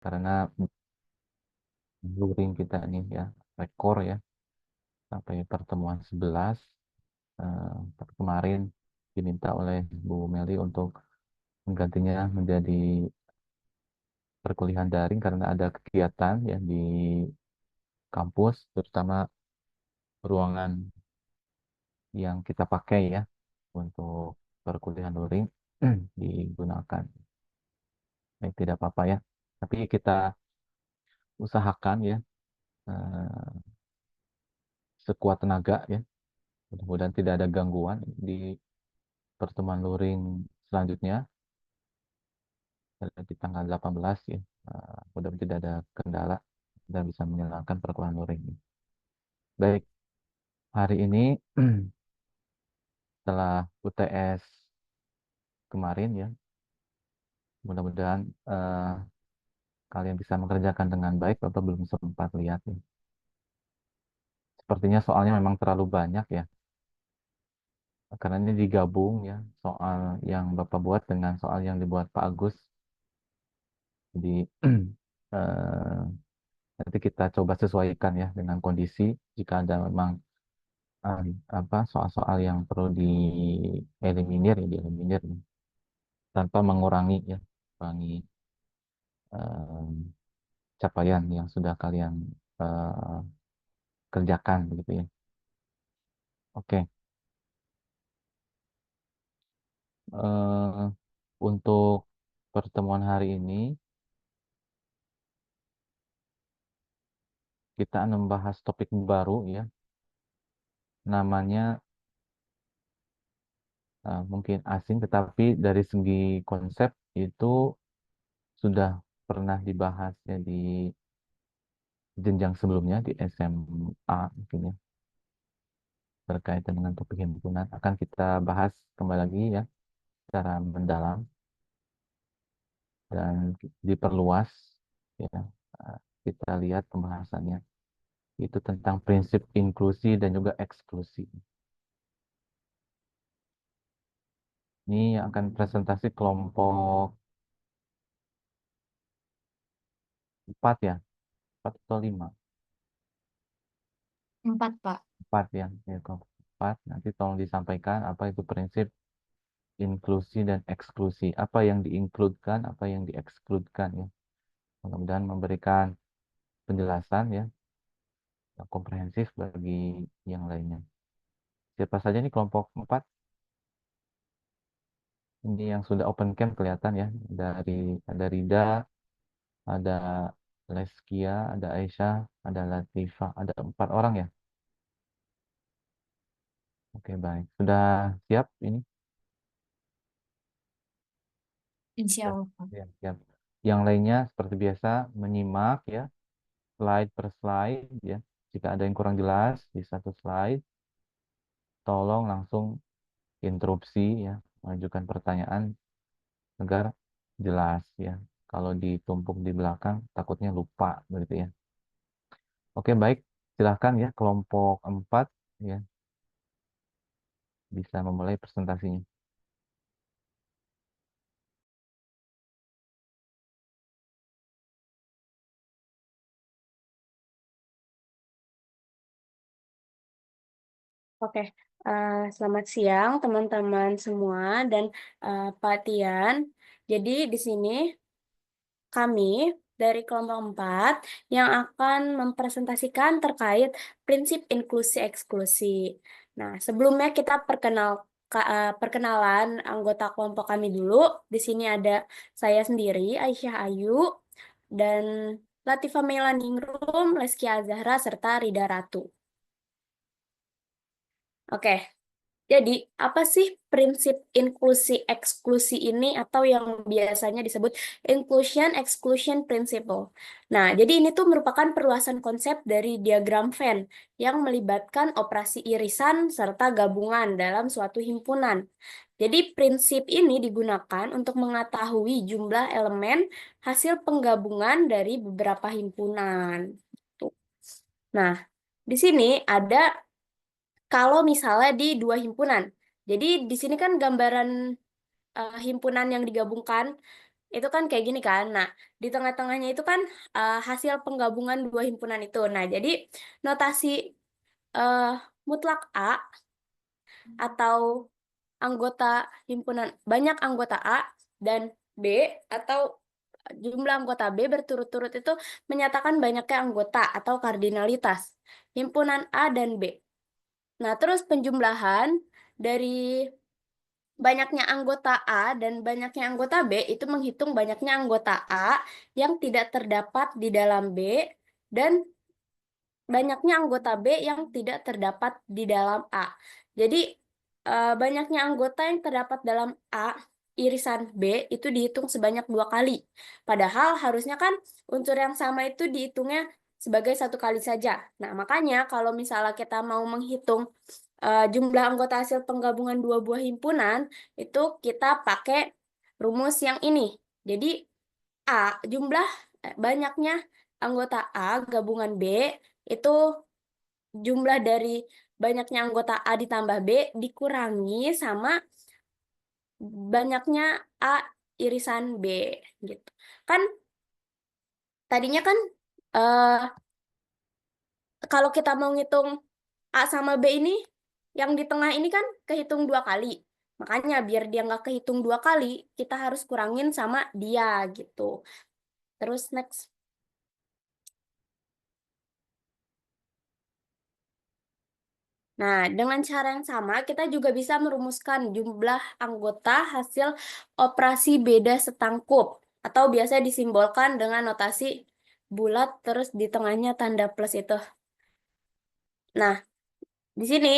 karena luring kita nih ya rekor ya sampai pertemuan 11. Tapi kemarin diminta oleh Bu Meli untuk menggantinya menjadi perkuliahan daring karena ada kegiatan ya di kampus, terutama ruangan yang kita pakai ya untuk perkuliahan luring digunakan. Baik, tidak apa-apa ya. Tapi kita usahakan ya eh, sekuat tenaga ya. Mudah-mudahan tidak ada gangguan di pertemuan luring selanjutnya di tanggal 18 ya. Mudah-mudahan tidak ada kendala dan bisa menjalankan perkuliahan luring. Baik, hari ini setelah UTS kemarin ya, mudah-mudahan kalian bisa mengerjakan dengan baik. Bapak belum sempat lihat ya. Sepertinya soalnya memang terlalu banyak ya. Karena ini digabung ya, soal yang Bapak buat dengan soal yang dibuat Pak Agus. Jadi eh, nanti kita coba sesuaikan ya dengan kondisi. Jika ada memang eh, apa soal-soal yang perlu dieliminir ya dieliminir ya. Tanpa mengurangi ya, mengurangi eh, capaian yang sudah kalian eh, kerjakan begitu ya. Oke. eh, untuk pertemuan hari ini kita membahas topik baru ya, namanya mungkin asing, tetapi dari segi konsep itu sudah pernah dibahas ya di jenjang sebelumnya di SMA mungkin ya, berkaitan dengan topik himpunan. Akan kita bahas kembali lagi ya secara mendalam dan diperluas ya. Kita lihat pembahasannya itu tentang prinsip inklusi dan juga eksklusi. Ini akan presentasi kelompok 4 ya, 4 atau 5? 4, Pak. 4 ya, kelompok 4. Nanti tolong disampaikan apa itu prinsip inklusi dan eksklusi. Apa yang diinkludkan, apa yang diekskludkan ya. Mudah-mudahan memberikan penjelasan ya, yang komprehensif bagi yang lainnya. Siapa saja nih kelompok 4? Ini yang sudah open cam kelihatan ya. Ada Rida, ada Leskia, ada Aisyah, ada Latifah, ada 4 orang ya. Oke, baik. Sudah siap ini? Insya Ya, Allah, Pak. ya, siap. Yang lainnya seperti biasa menyimak ya, slide per slide ya. Jika ada yang kurang jelas di satu slide, tolong langsung interupsi ya, mengajukan pertanyaan agar jelas ya. Kalau ditumpuk di belakang, takutnya lupa begitu ya. Oke, baik. Silahkan ya, kelompok 4 ya, bisa memulai presentasinya. Oke, selamat siang teman-teman semua dan Pak Tian. Jadi di sini kami dari kelompok 4 yang akan mempresentasikan terkait prinsip inklusi eksklusi. Nah, sebelumnya kita perkenalan anggota kelompok kami dulu. Di sini ada saya sendiri, Aisyah Ayu, dan Latifah Melaningrum, Leskia Azahra, serta Rida Ratu. Oke, jadi, apa sih prinsip inklusi eksklusi ini atau yang biasanya disebut inclusion exclusion principle? Nah, jadi ini tuh merupakan perluasan konsep dari diagram Venn yang melibatkan operasi irisan serta gabungan dalam suatu himpunan. Jadi, prinsip ini digunakan untuk mengetahui jumlah elemen hasil penggabungan dari beberapa himpunan. Tuh. Nah, di sini ada kalau misalnya di dua himpunan. Jadi di sini kan gambaran himpunan yang digabungkan. itu kan kayak gini kan. Nah, di tengah-tengahnya itu kan hasil penggabungan dua himpunan itu. Nah, jadi notasi eh, mutlak A atau anggota himpunan banyak anggota A dan B atau jumlah anggota B berturut-turut itu menyatakan banyaknya anggota atau kardinalitas himpunan A dan B. Nah, terus penjumlahan dari banyaknya anggota A dan banyaknya anggota B itu menghitung banyaknya anggota A yang tidak terdapat di dalam B dan banyaknya anggota B yang tidak terdapat di dalam A. Jadi, banyaknya anggota yang terdapat dalam A irisan B itu dihitung sebanyak dua kali. Padahal harusnya kan unsur yang sama itu dihitungnya sebagai satu kali saja. Nah, makanya kalau misalnya kita mau menghitung jumlah anggota hasil penggabungan dua buah himpunan, itu kita pakai rumus yang ini. Jadi, A, jumlah banyaknya anggota A gabungan B itu jumlah dari banyaknya anggota A ditambah B dikurangi sama banyaknya A irisan B gitu. Kan tadinya kan eh, kalau kita mau ngitung A sama B ini yang di tengah ini kan kehitung dua kali. Makanya biar dia nggak kehitung dua kali, kita harus kurangin sama dia gitu. Terus next. Nah, dengan cara yang sama, kita juga bisa merumuskan jumlah anggota hasil operasi beda setangkup, atau biasa disimbolkan dengan notasi bulat, terus di tengahnya tanda plus itu. Nah, di sini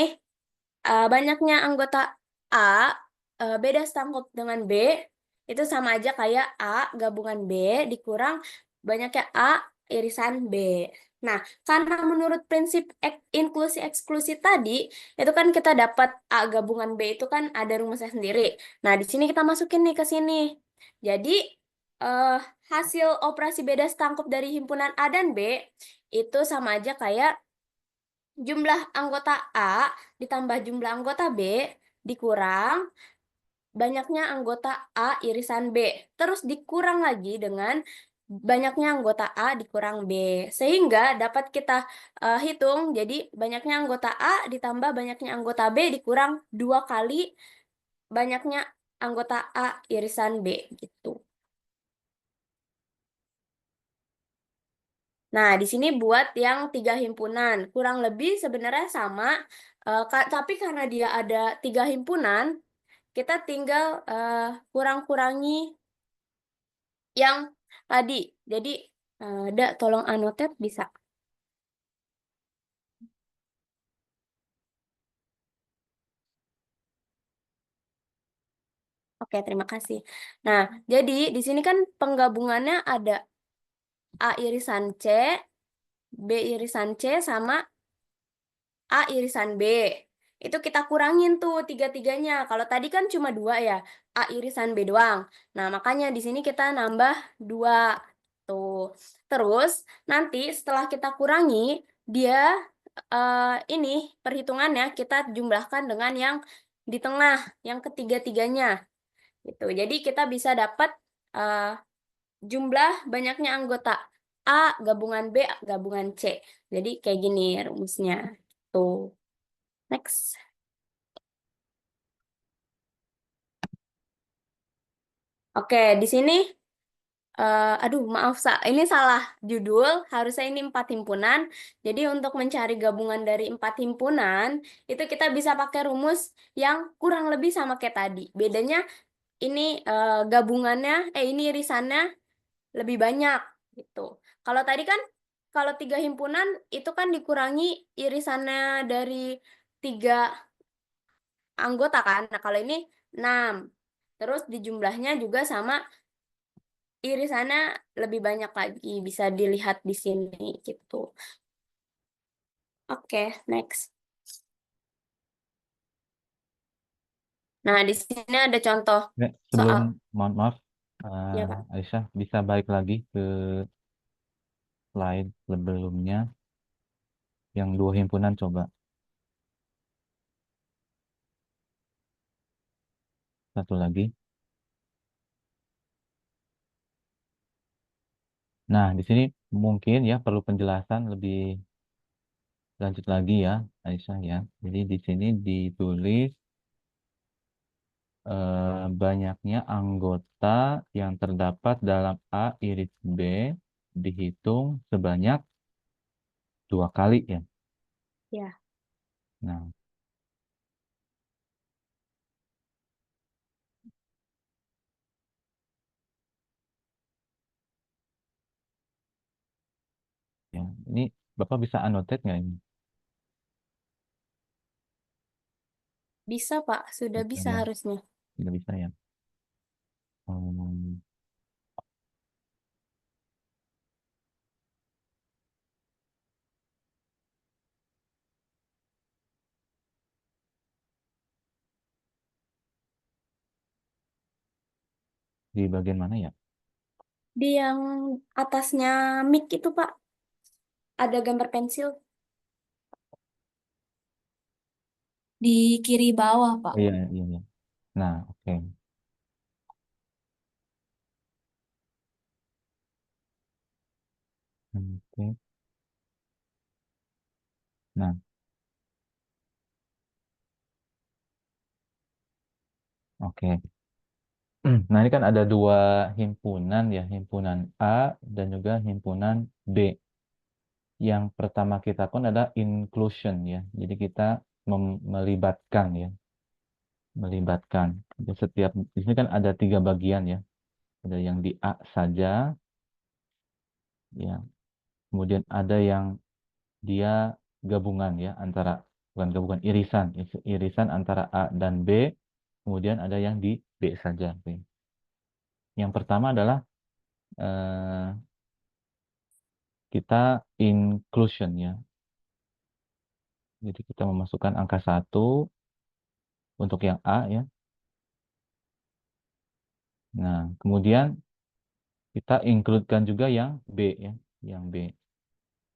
banyaknya anggota A beda setangkup dengan B, itu sama aja kayak A gabungan B dikurang banyaknya A irisan B. Nah, karena menurut prinsip inklusi eksklusi tadi, itu kan kita dapat A gabungan B itu kan ada rumusnya sendiri. Nah, di sini kita masukin nih ke sini. Jadi, eh, hasil operasi beda setangkup dari himpunan A dan B itu sama aja kayak jumlah anggota A ditambah jumlah anggota B dikurang banyaknya anggota A irisan B. Terus dikurang lagi dengan banyaknya anggota A dikurang B. Sehingga dapat kita hitung, jadi banyaknya anggota A ditambah banyaknya anggota B dikurang dua kali banyaknya anggota A irisan B gitu. Nah, di sini buat yang tiga himpunan. Kurang lebih sebenarnya sama, tapi karena dia ada tiga himpunan, kita tinggal kurang-kurangi yang tadi. Jadi, tolong annotate bisa. Oke, terima kasih. Nah, jadi di sini kan penggabungannya ada A irisan C, B irisan C, sama A irisan B. Itu kita kurangin tuh tiga-tiganya. Kalau tadi kan cuma dua ya, A irisan B doang. Nah, makanya di sini kita nambah dua. Tuh. Terus, nanti setelah kita kurangi, dia eh, ini perhitungannya kita jumlahkan dengan yang di tengah, yang ketiga-tiganya. Gitu. Jadi kita bisa dapat eh, jumlah banyaknya anggota A gabungan B gabungan C. Jadi kayak gini rumusnya. Tuh. Next. Oke, di sini, aduh maaf, ini salah judul, harusnya ini empat himpunan. Jadi untuk mencari gabungan dari empat himpunan, itu kita bisa pakai rumus yang kurang lebih sama kayak tadi. Bedanya ini gabungannya, ini irisannya lebih banyak gitu. Kalau tadi kan, kalau tiga himpunan itu kan dikurangi irisannya dari tiga anggota kan. Nah, kalau ini 6. Terus di jumlahnya juga sama irisannya lebih banyak lagi. Bisa dilihat di sini gitu. Oke, next. Nah, di sini ada contoh Ya, sebelum soal. mohon maaf, Ya, Pak. Aisyah bisa balik lagi ke slide sebelumnya yang dua himpunan coba satu lagi. Nah, di sini mungkin ya perlu penjelasan lebih lanjut lagi ya, Aisyah ya. Jadi di sini ditulis banyaknya anggota yang terdapat dalam A iris B dihitung sebanyak 2 kali ya. Ya, Nah, ya ini Bapak bisa annotate nggak ini? bisa Pak, sudah Bisa bisa ya, harusnya. tidak bisa ya. Hmm, di bagian mana ya? Di yang atasnya mic itu Pak, ada gambar pensil di kiri bawah Pak. Oh, iya, iya, iya. Nah, oke. Oke. Nah, oke. Nah, ini kan ada dua himpunan ya, himpunan A dan juga himpunan B. Yang pertama kita pun adalah inclusion ya. Jadi kita melibatkan ya, melibatkan. Jadi setiap di sini kan ada 3 bagian ya. Ada yang di A saja, ya. Kemudian ada yang dia gabungan ya antara bukan gabungan irisan, irisan antara A dan B. Kemudian ada yang di B saja. Yang pertama adalah eh, kita inclusion ya. Jadi kita memasukkan angka 1 untuk yang A ya. Nah, kemudian kita includekan juga yang B ya, yang B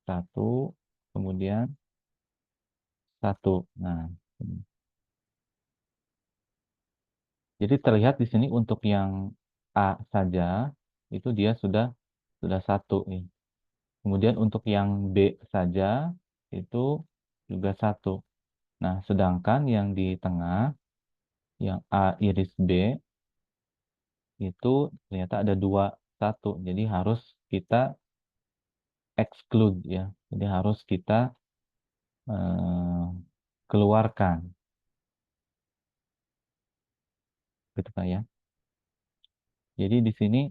1, kemudian 1. Nah, jadi terlihat di sini untuk yang A saja itu dia sudah 1 ya. Kemudian untuk yang B saja itu juga 1. Nah, sedangkan yang di tengah, yang A iris B itu ternyata ada 2 1. Jadi harus kita exclude ya. Jadi harus kita eh, keluarkan, gitu kan ya. Jadi di sini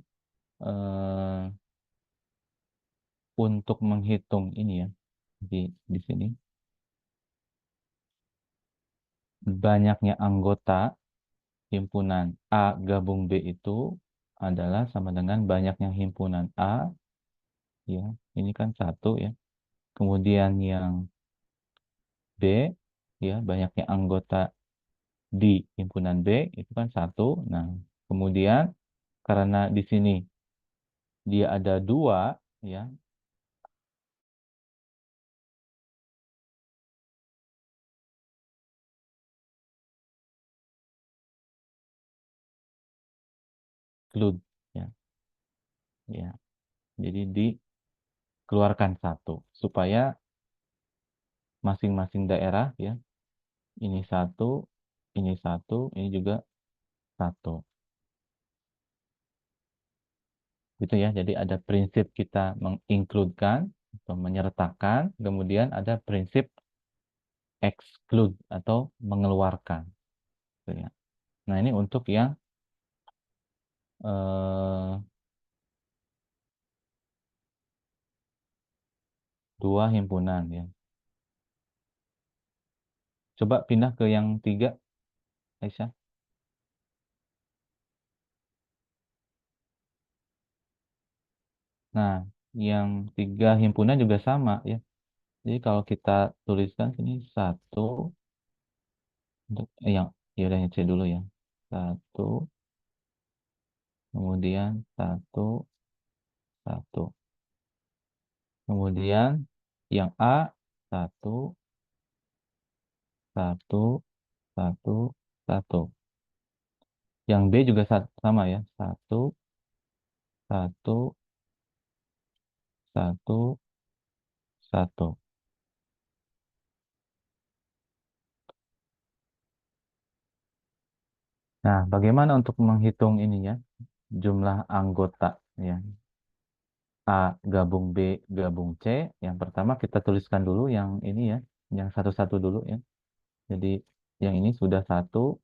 eh, untuk menghitung ini ya, di sini banyaknya anggota himpunan A gabung B itu adalah sama dengan banyaknya himpunan A, ya, ini kan 1 ya. Kemudian yang B, ya, banyaknya anggota di himpunan B itu kan 1. Nah, kemudian karena di sini dia ada 2, ya, include, ya, ya. Jadi dikeluarkan 1 supaya masing-masing daerah ya, ini 1, ini 1, ini juga 1. Gitu ya. Jadi ada prinsip kita mengincludekan atau menyertakan, kemudian ada prinsip exclude atau mengeluarkan. Gitu ya. Nah, ini untuk yang eh, 2 himpunan ya. Coba pindah ke yang 3, Aisyah. Nah, yang 3 himpunan juga sama ya. Jadi kalau kita tuliskan sini 1 untuk yang ya udah C dulu ya. 1, kemudian 1, 1. Kemudian yang A 1, 1, 1, 1. Yang B juga sama ya. 1, 1, satu, satu. Nah, bagaimana untuk menghitung ini ya, jumlah anggota ya. A gabung B gabung C. Yang pertama kita tuliskan dulu yang ini ya, yang satu-satu dulu ya. Jadi yang ini sudah satu,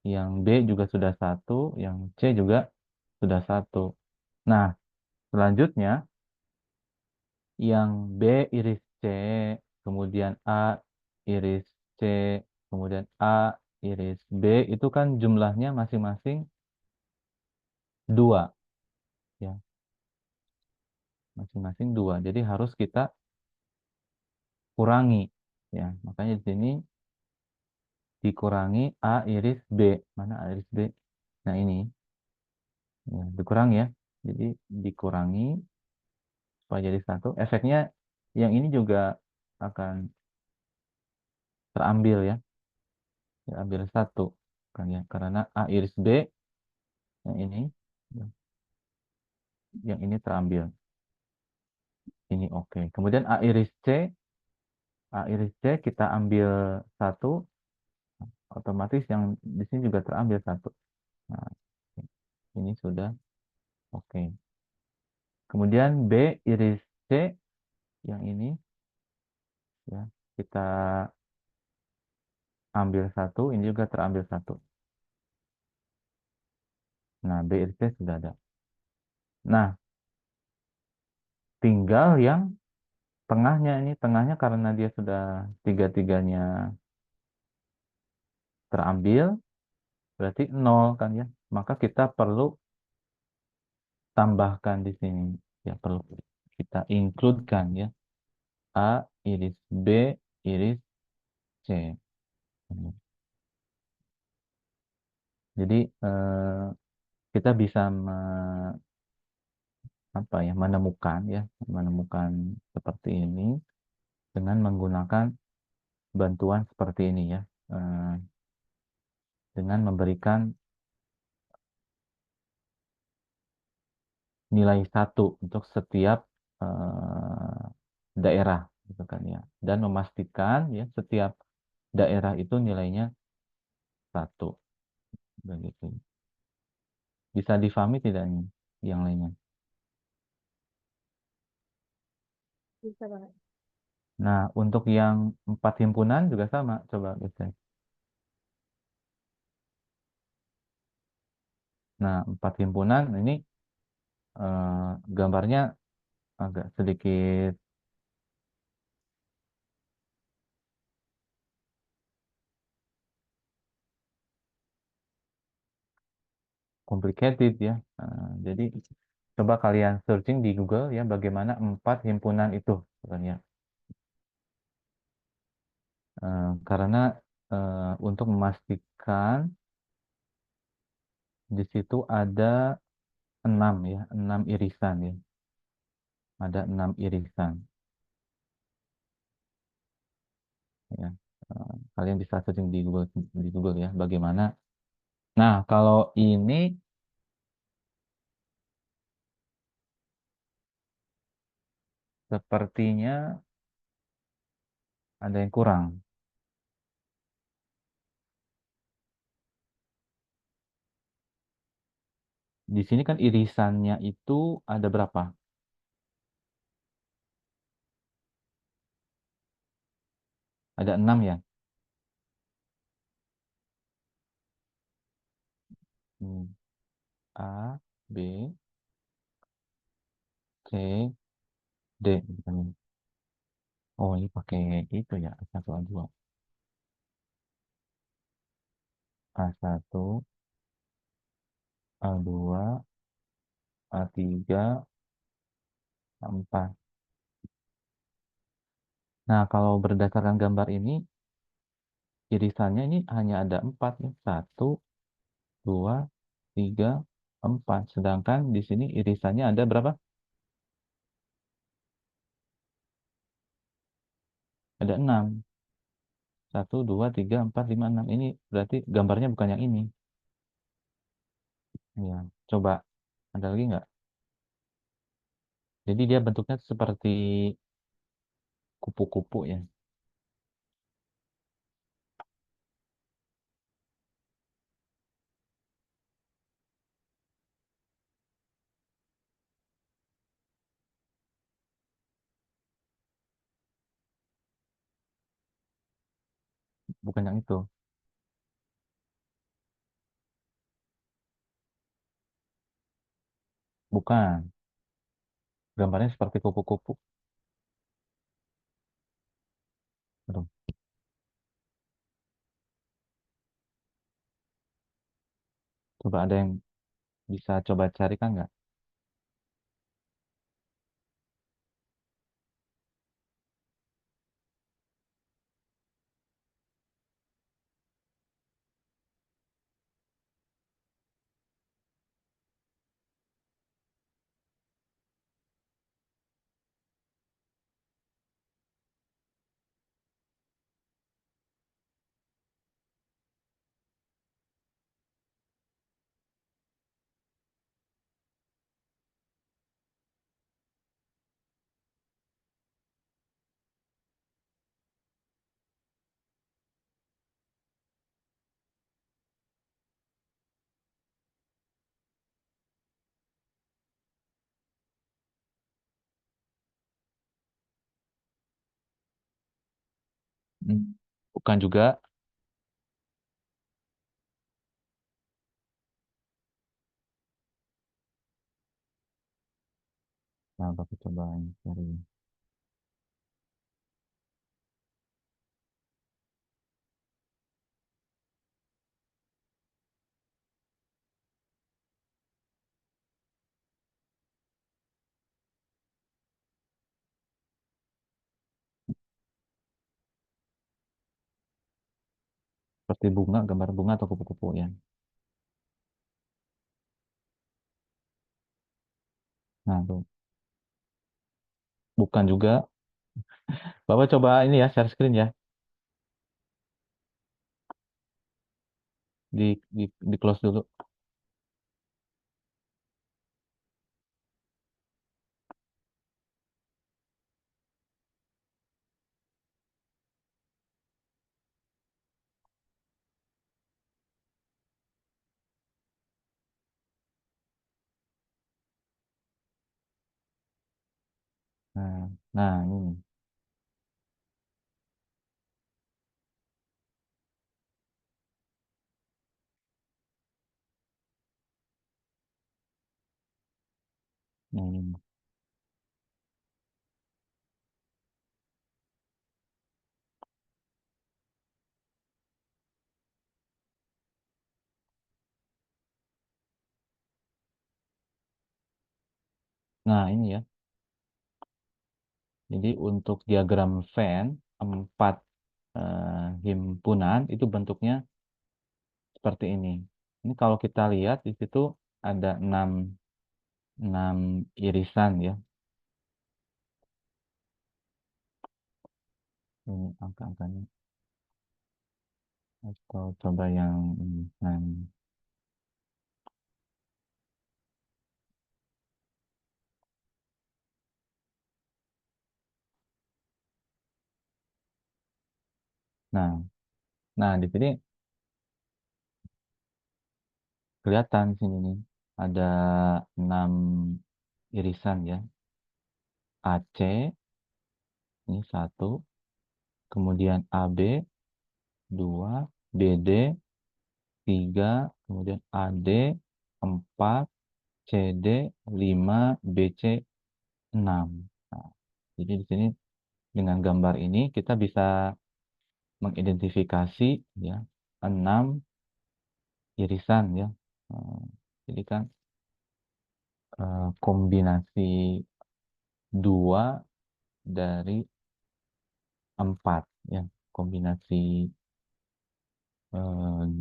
yang B juga sudah satu, yang C juga sudah satu. Nah, selanjutnya yang B iris C, kemudian A iris C, kemudian A iris B itu kan jumlahnya masing-masing dua ya, masing-masing dua. Jadi harus kita kurangi ya. Makanya di sini dikurangi A iris B. Mana A iris B? Nah ini ya, dikurangi ya. Jadi dikurangi supaya jadi satu. Efeknya yang ini juga akan terambil ya, ambil satu kan ya. Karena A iris B yang ini, ya, yang ini terambil. Ini oke. Kemudian A iris C kita ambil satu, otomatis yang di sini juga terambil satu. Nah, ini sudah oke. Kemudian B iris C yang ini ya kita ambil satu, ini juga terambil satu. Nah, B iris C sudah ada. Nah, tinggal yang tengahnya ini, tengahnya karena dia sudah tiga-tiganya terambil, berarti nol kan ya. Maka kita perlu tambahkan di sini. Ya, perlu kita include-kan ya. A iris B iris C. Jadi kita bisa apa ya menemukan seperti ini dengan menggunakan bantuan seperti ini ya, eh, dengan memberikan nilai satu untuk setiap eh, daerah gitu kan ya, dan memastikan ya setiap daerah itu nilainya satu begitu. Bisa difahami tidak nih yang lainnya? Bisa banget. Nah, untuk yang 4 himpunan juga sama. Coba bisa. Nah, 4 himpunan ini gambarnya agak sedikit complicated ya. Jadi coba kalian searching di Google ya bagaimana 4 himpunan itu sebenarnya. Karena untuk memastikan di situ ada 6 ya, 6 irisan ya. Ada 6 irisan ya. Kalian bisa searching di Google ya bagaimana. Nah, kalau ini sepertinya ada yang kurang. Di sini kan irisannya itu ada berapa? Ada 6 ya. Hmm. A, B, C, D. Misalnya. Oh, ini pakai itu ya, A1, A2. A1, A2, A3, A4. Nah, kalau berdasarkan gambar ini, irisannya ini hanya ada 4 ya. Satu, dua, tiga, empat. Sedangkan di sini irisannya ada berapa? Ada 6. Satu, dua, tiga, empat, lima, enam. Ini berarti gambarnya bukan yang ini. Ya, coba ada lagi nggak? Jadi dia bentuknya seperti kupu-kupu ya. Bukan yang itu. Bukan. Gambarnya seperti kupu-kupu. Aduh, coba ada yang bisa coba carikan nggak? Hmm. Bukan juga. Nah, aku coba cari. Seperti bunga, gambar bunga atau kupu-kupu ya. Nah, tuh. Bukan juga. Bapak coba ini ya, share screen ya. Di close dulu. Nah, nah ini. Nah, ini. Nah, ini ya. Jadi untuk diagram Venn, empat himpunan itu bentuknya seperti ini. Ini kalau kita lihat di situ ada enam irisan ya. Ini angka-angkanya. Atau coba yang ini. Nah, nah di sini kelihatan di sini nih ada 6 irisan ya. AC ini satu, kemudian AB 2, BD 3, kemudian AD 4, CD 5, BC 6. Nah, jadi di sini dengan gambar ini kita bisa mengidentifikasi ya 6 irisan ya. Eh, Jadi kan kombinasi 2 dari 4 ya. Kombinasi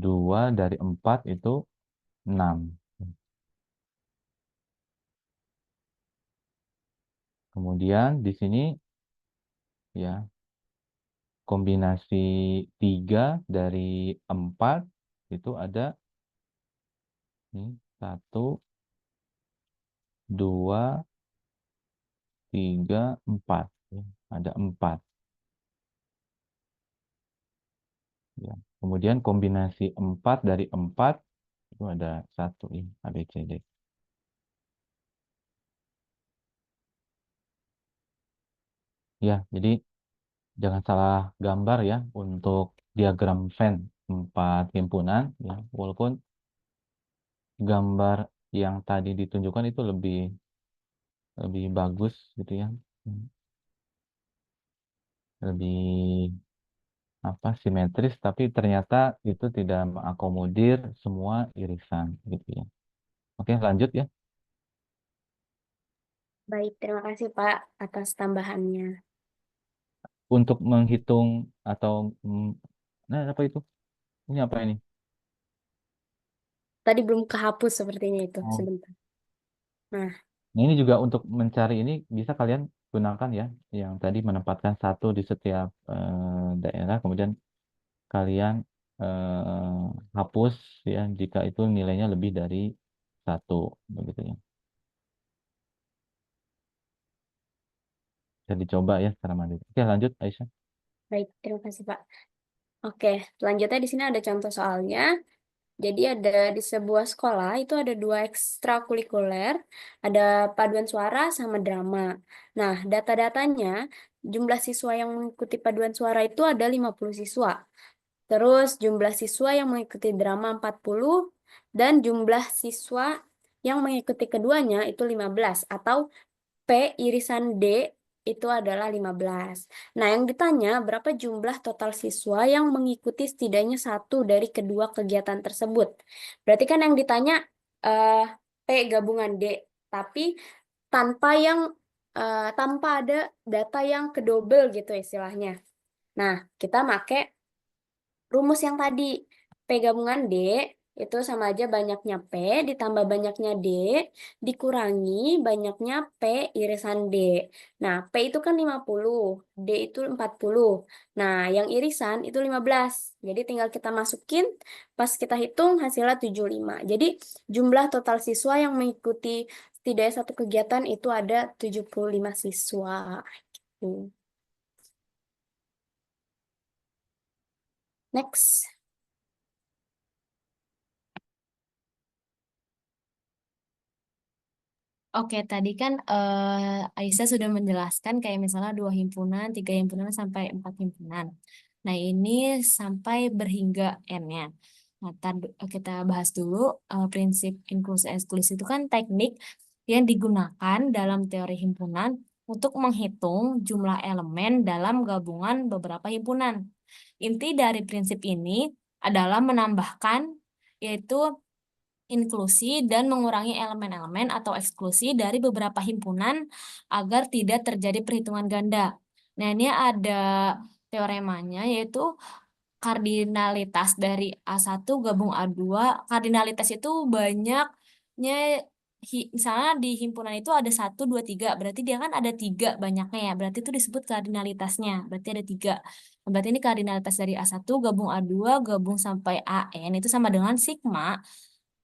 2 dari 4 itu 6. Kemudian di sini ya kombinasi 3 dari 4 itu ada nih 1, 2, 3, 4. Ya. Ada 4. Ya. Kemudian kombinasi 4 dari 4 itu ada 1 ya, A, B, C, D. Ya, jadi jangan salah gambar ya untuk diagram Venn 4 himpunan ya. Walaupun gambar yang tadi ditunjukkan itu lebih lebih bagus gitu ya. Lebih apa simetris, tapi ternyata itu tidak mengakomodir semua irisan gitu ya. Oke, lanjut ya. Baik, terima kasih Pak atas tambahannya. Untuk menghitung atau nah apa itu? Ini apa ini? Tadi belum kehapus sepertinya itu, Oh, sebentar. Nah, nah ini juga untuk mencari ini bisa kalian gunakan ya, yang tadi menempatkan satu di setiap daerah, kemudian kalian hapus ya jika itu nilainya lebih dari satu, begitu ya. Bisa dicoba ya secara mandiri. Oke, lanjut Aisyah. baik, terima kasih Pak. Oke, selanjutnya di sini ada contoh soalnya. Jadi ada di sebuah sekolah itu ada dua ekstrakurikuler, ada paduan suara sama drama. Nah, data-datanya jumlah siswa yang mengikuti paduan suara itu ada 50 siswa. Terus jumlah siswa yang mengikuti drama 40 dan jumlah siswa yang mengikuti keduanya itu 15 atau P irisan D itu adalah 15. Nah, yang ditanya berapa jumlah total siswa yang mengikuti setidaknya satu dari kedua kegiatan tersebut. Berarti kan yang ditanya eh, P gabungan D, tapi tanpa yang tanpa ada data yang kedobel gitu istilahnya. Nah, kita pakai rumus yang tadi, P gabungan D itu sama aja banyaknya P ditambah banyaknya D dikurangi banyaknya P irisan D. Nah, P itu kan 50, D itu 40. Nah, yang irisan itu 15. Jadi tinggal kita masukin, pas kita hitung hasilnya 75. Jadi jumlah total siswa yang mengikuti setidaknya satu kegiatan itu ada 75 siswa. Hmm. Next. Oke, tadi kan Aisyah sudah menjelaskan kayak misalnya 2 himpunan, 3 himpunan, sampai 4 himpunan. Nah, ini sampai berhingga N-nya. Nah, kita bahas dulu prinsip inklusi eksklusi itu kan teknik yang digunakan dalam teori himpunan untuk menghitung jumlah elemen dalam gabungan beberapa himpunan. Inti dari prinsip ini adalah menambahkan yaitu inklusi dan mengurangi elemen-elemen atau eksklusi dari beberapa himpunan agar tidak terjadi perhitungan ganda. Nah, ini ada teoremanya yaitu kardinalitas dari A1 gabung A2. Kardinalitas itu banyaknya, misalnya di himpunan itu ada 1, 2, 3, berarti dia kan ada 3 banyaknya ya, berarti itu disebut kardinalitasnya, berarti ada 3. Berarti ini kardinalitas dari A1 gabung A2 gabung sampai AN itu sama dengan sigma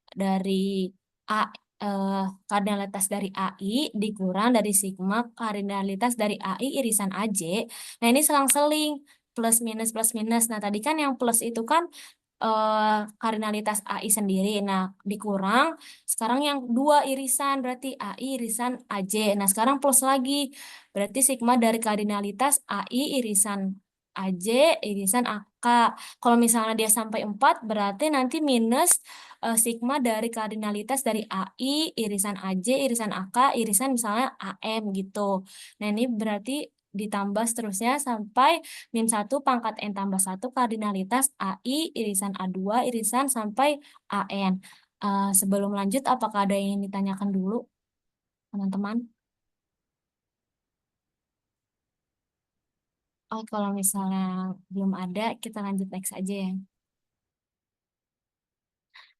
dari A, eh, kardinalitas dari AI dikurang dari sigma kardinalitas dari AI irisan AJ. Nah, ini selang-seling plus minus. Nah, tadi kan yang plus itu kan kardinalitas AI sendiri. Nah, dikurang sekarang yang 2 irisan berarti AI irisan AJ. Nah, sekarang plus lagi. Berarti sigma dari kardinalitas AI irisan AJ irisan AK. Kalau misalnya dia sampai 4 berarti nanti minus sigma dari kardinalitas dari AI, irisan AJ, irisan AK, irisan misalnya AM gitu. Nah, ini berarti ditambah seterusnya sampai -1 × N + 1 kardinalitas AI, irisan A2, irisan sampai AN. Sebelum lanjut, apakah ada yang ingin ditanyakan dulu, teman-teman? Oh, kalau misalnya belum ada, kita lanjut next aja ya.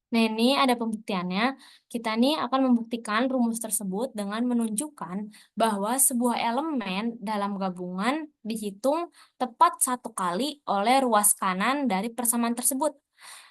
Nah, ini ada pembuktiannya. Kita nih akan membuktikan rumus tersebut dengan menunjukkan bahwa sebuah elemen dalam gabungan dihitung tepat 1 kali oleh ruas kanan dari persamaan tersebut.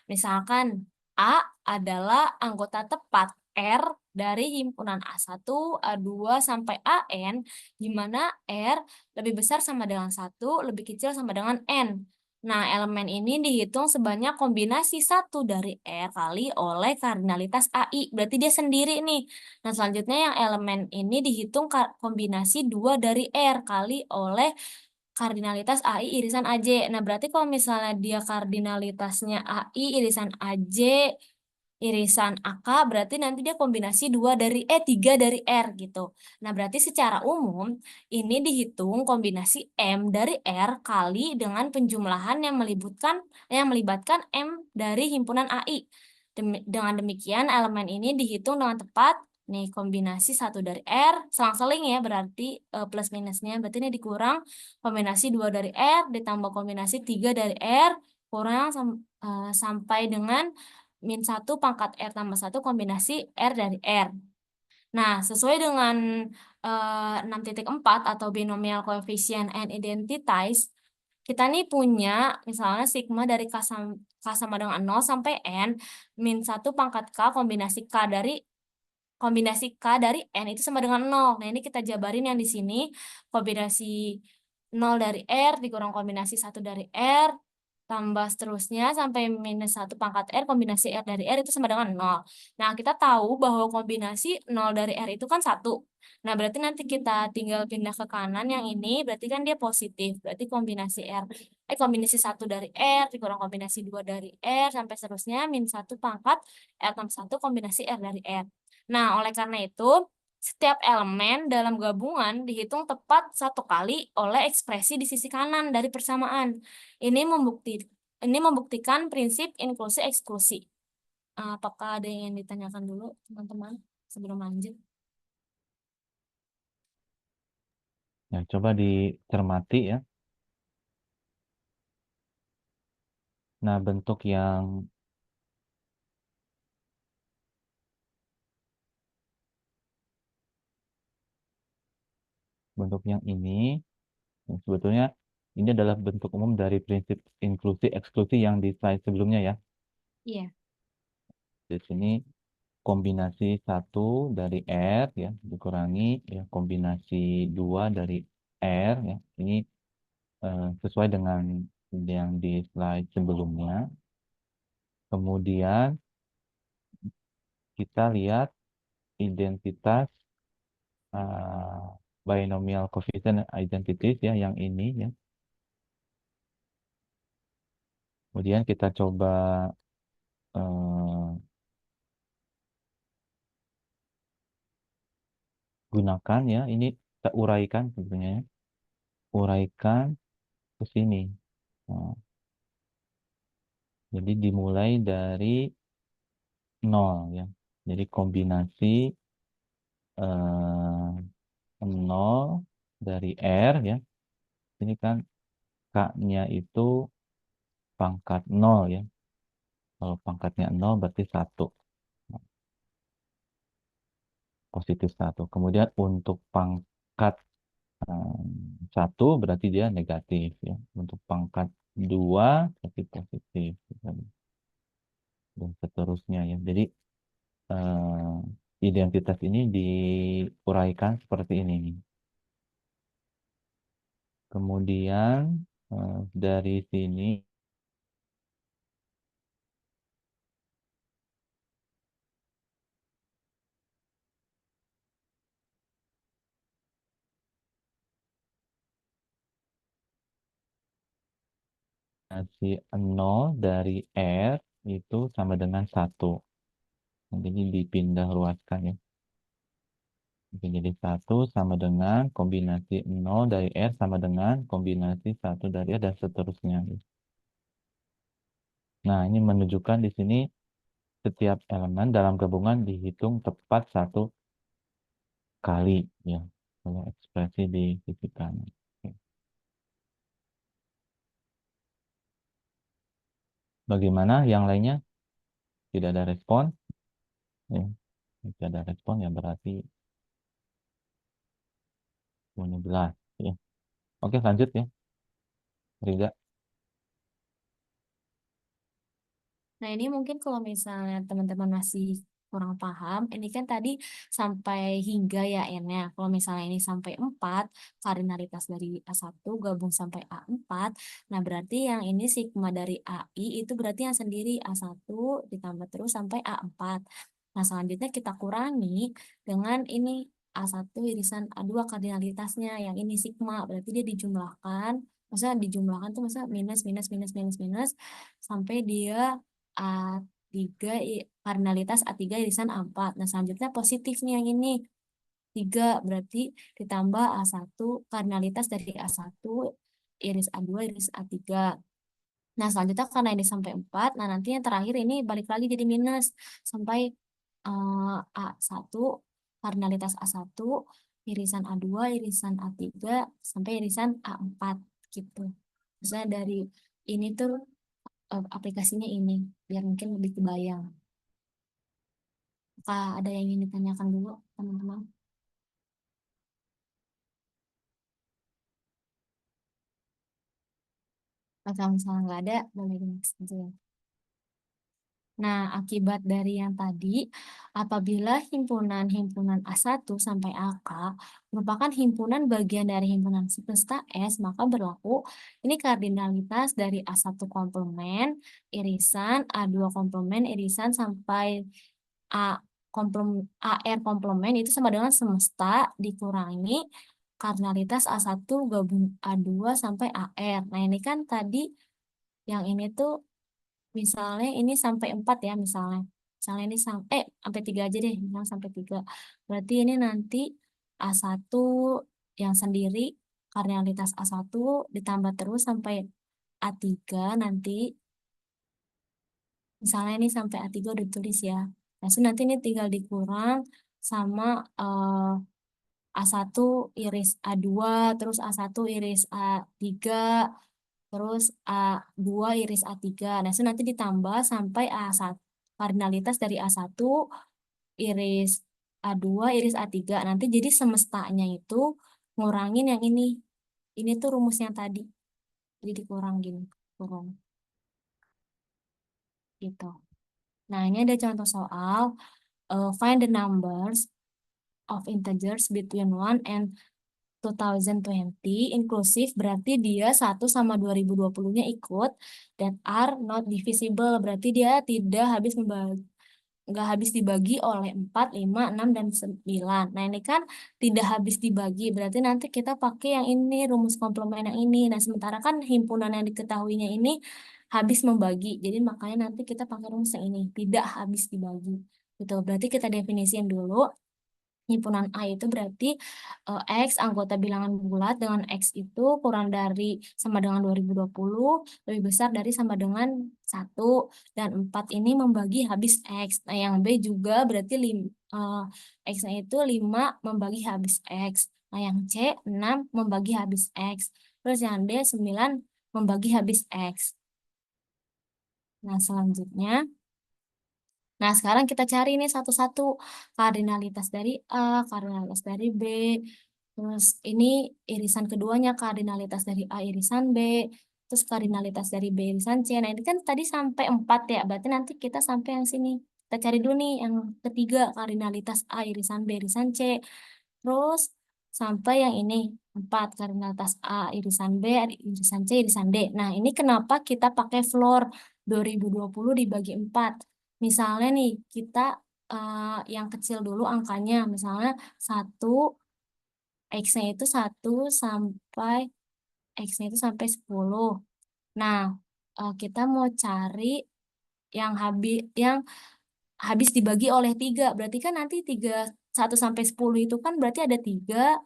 Misalkan A adalah anggota tepat R dari himpunan A1, A2, sampai AN, di mana R lebih besar sama dengan 1, lebih kecil sama dengan N. Nah, elemen ini dihitung sebanyak kombinasi 1 dari R kali oleh kardinalitas AI. Berarti dia sendiri nih. Nah, selanjutnya yang elemen ini dihitung kombinasi 2 dari R kali oleh kardinalitas AI irisan AJ. Nah, berarti kalau misalnya dia kardinalitasnya AI irisan AJ irisan AK, berarti nanti dia kombinasi 3 dari R gitu. Nah, berarti secara umum ini dihitung kombinasi M dari R kali dengan penjumlahan yang melibatkan M dari himpunan AI. Dengan demikian elemen ini dihitung dengan tepat. Nih, kombinasi 1 dari R, selang-seling ya, berarti plus minusnya. Berarti ini dikurang kombinasi 2 dari R, ditambah kombinasi 3 dari R, kurang sampai dengan min 1 pangkat R tambah 1 kombinasi R dari R. Nah, sesuai dengan 6.4 atau binomial coefficient and identities, kita nih punya misalnya sigma dari K sama dengan 0 sampai N, min 1 pangkat K dari N itu sama dengan 0. Nah, ini kita jabarin yang di sini, kombinasi 0 dari R dikurang kombinasi 1 dari R, tambah seterusnya sampai minus 1 pangkat R, kombinasi R dari R itu sama dengan 0. Nah, kita tahu bahwa kombinasi 0 dari R itu kan 1. Nah, berarti nanti kita tinggal pindah ke kanan yang ini, berarti kan dia positif. Berarti kombinasi 1 dari R dikurang kombinasi 2 dari R, sampai seterusnya min 1 pangkat R tambah 1 kombinasi R dari R. Nah, oleh karena itu, setiap elemen dalam gabungan dihitung tepat 1 kali oleh ekspresi di sisi kanan dari persamaan. Ini membuktikan prinsip inklusi eksklusi. Apakah ada yang ditanyakan dulu, teman-teman, sebelum lanjut? Ya, coba dicermati ya. Nah, bentuk yang ini sebetulnya ini adalah bentuk umum dari prinsip inklusi eksklusi yang di slide sebelumnya ya. Iya. Di sini kombinasi 1 dari R ya dikurangi ya kombinasi 2 dari R ya. Ini sesuai dengan yang di slide sebelumnya. Kemudian kita lihat identitas binomial coefficient identities ya yang ini ya. Kemudian kita coba gunakan ya. Ini kita uraikan sebenarnya. Uraikan ke sini. Nah, jadi dimulai dari 0 ya. Jadi kombinasi 0 dari R ya. Ini kan K-nya itu pangkat 0 ya. Kalau pangkatnya 0 berarti 1. Positif 1. Kemudian untuk pangkat 1 berarti dia negatif ya. Untuk pangkat 2 berarti positif. Dan seterusnya ya. Jadi identitas ini diuraikan seperti ini. Kemudian dari sini si 0 dari R itu sama dengan 1. Jadi dipindah ruaskan ya. Oke, jadi 1 sama dengan kombinasi 0 dari R sama dengan kombinasi 1 dari R dan seterusnya. Nah, ini menunjukkan di sini setiap elemen dalam gabungan dihitung tepat 1 kali ya. Kalau ekspresi di sisi kanan. Oke. Bagaimana yang lainnya? Tidak ada respon. Ya. Tidak ada respon ya berarti semuanya jelas. Ya. Oke, lanjut ya. Rida. Nah, ini mungkin kalau misalnya teman-teman masih kurang paham, ini kan tadi sampai hingga ya N-nya. Kalau misalnya ini sampai 4, kardinalitas dari A1 gabung sampai A4, nah berarti yang ini sigma dari AI itu berarti yang sendiri A1 ditambah terus sampai A4. Nah selanjutnya kita kurangi dengan ini A1 irisan A2 kardinalitasnya, yang ini sigma, berarti dia dijumlahkan, maksudnya dijumlahkan tuh maksudnya minus, minus, minus, minus, minus, sampai dia A3, kardinalitas A3 irisan A4. Nah, selanjutnya positif nih yang ini. 3 berarti ditambah A1 kardinalitas dari A1 iris A2 iris A3. Nah, selanjutnya karena ini sampai 4, nah nanti yang terakhir ini balik lagi jadi minus sampai A1 kardinalitas A1 irisan A2 irisan A3 sampai irisan A4 gitu. Misalnya dari ini tuh aplikasinya ini biar mungkin lebih kebayang. Apakah ada yang ingin ditanyakan dulu, teman-teman? Kalau misalnya nggak ada, boleh di next aja ya. Nah, akibat dari yang tadi, apabila himpunan-himpunan A1 sampai AK merupakan himpunan bagian dari himpunan semesta S, maka berlaku ini kardinalitas dari A1 komplemen, irisan, A2 komplemen, irisan, sampai A AR komplemen itu sama dengan semesta dikurangi kardinalitas A1 gabung A2 sampai AR. Nah, ini kan tadi yang ini tuh misalnya ini sampai 4 ya misalnya. Misalnya ini sampai 3 aja deh, misalnya sampai 3. Berarti ini nanti A1 yang sendiri kardinalitas A1 ditambah terus sampai A3 nanti. Misalnya ini sampai A3 udah ditulis ya. Nah, so nanti ini tinggal dikurang sama A1 iris A2, terus A1 iris A3, terus A2 iris A3. Nah, so nanti ditambah sampai A1. Kardinalitas dari A1 iris A2 iris A3. Nanti jadi semestanya itu ngurangin yang ini. Ini tuh rumusnya tadi. Jadi dikurangin. Kurang. Gitu. Nah, ini ada contoh soal. Find the numbers of integers between 1 and 2020 inklusif, berarti dia 1 sama 2020-nya ikut, that are not divisible, berarti dia tidak habis nggak habis dibagi oleh 4, 5, 6, dan 9. Nah, ini kan tidak habis dibagi, berarti nanti kita pakai yang ini, rumus komplemen yang ini. Nah, sementara kan himpunan yang diketahuinya ini habis membagi, jadi makanya nanti kita pakai rumus yang ini, tidak habis dibagi. Gitu. Berarti kita definisikan dulu. Himpunan A itu berarti X anggota bilangan bulat dengan X itu kurang dari sama dengan 2020, lebih besar dari sama dengan 1, dan 4 ini membagi habis X. Nah, yang B juga berarti X-nya itu 5 membagi habis X. Nah, yang C 6 membagi habis X. Terus yang D 9 membagi habis X. Nah, selanjutnya nah, sekarang kita cari nih satu-satu kardinalitas dari A, kardinalitas dari B. Terus ini irisan keduanya kardinalitas dari A irisan B, terus kardinalitas dari B irisan C. Nah, ini kan tadi sampai 4 ya. Berarti nanti kita sampai yang sini. Kita cari dulu nih yang ketiga kardinalitas A irisan B irisan C. Terus sampai yang ini 4 kardinalitas A irisan B irisan C irisan D. Nah, ini kenapa kita pakai floor 2020 dibagi 4? Misalnya nih, kita yang kecil dulu angkanya, misalnya 1, X-nya itu 1 sampai X-nya itu sampai 10. Nah, kita mau cari yang habis dibagi oleh 3. Berarti kan nanti 1 sampai 10 itu kan berarti ada 3,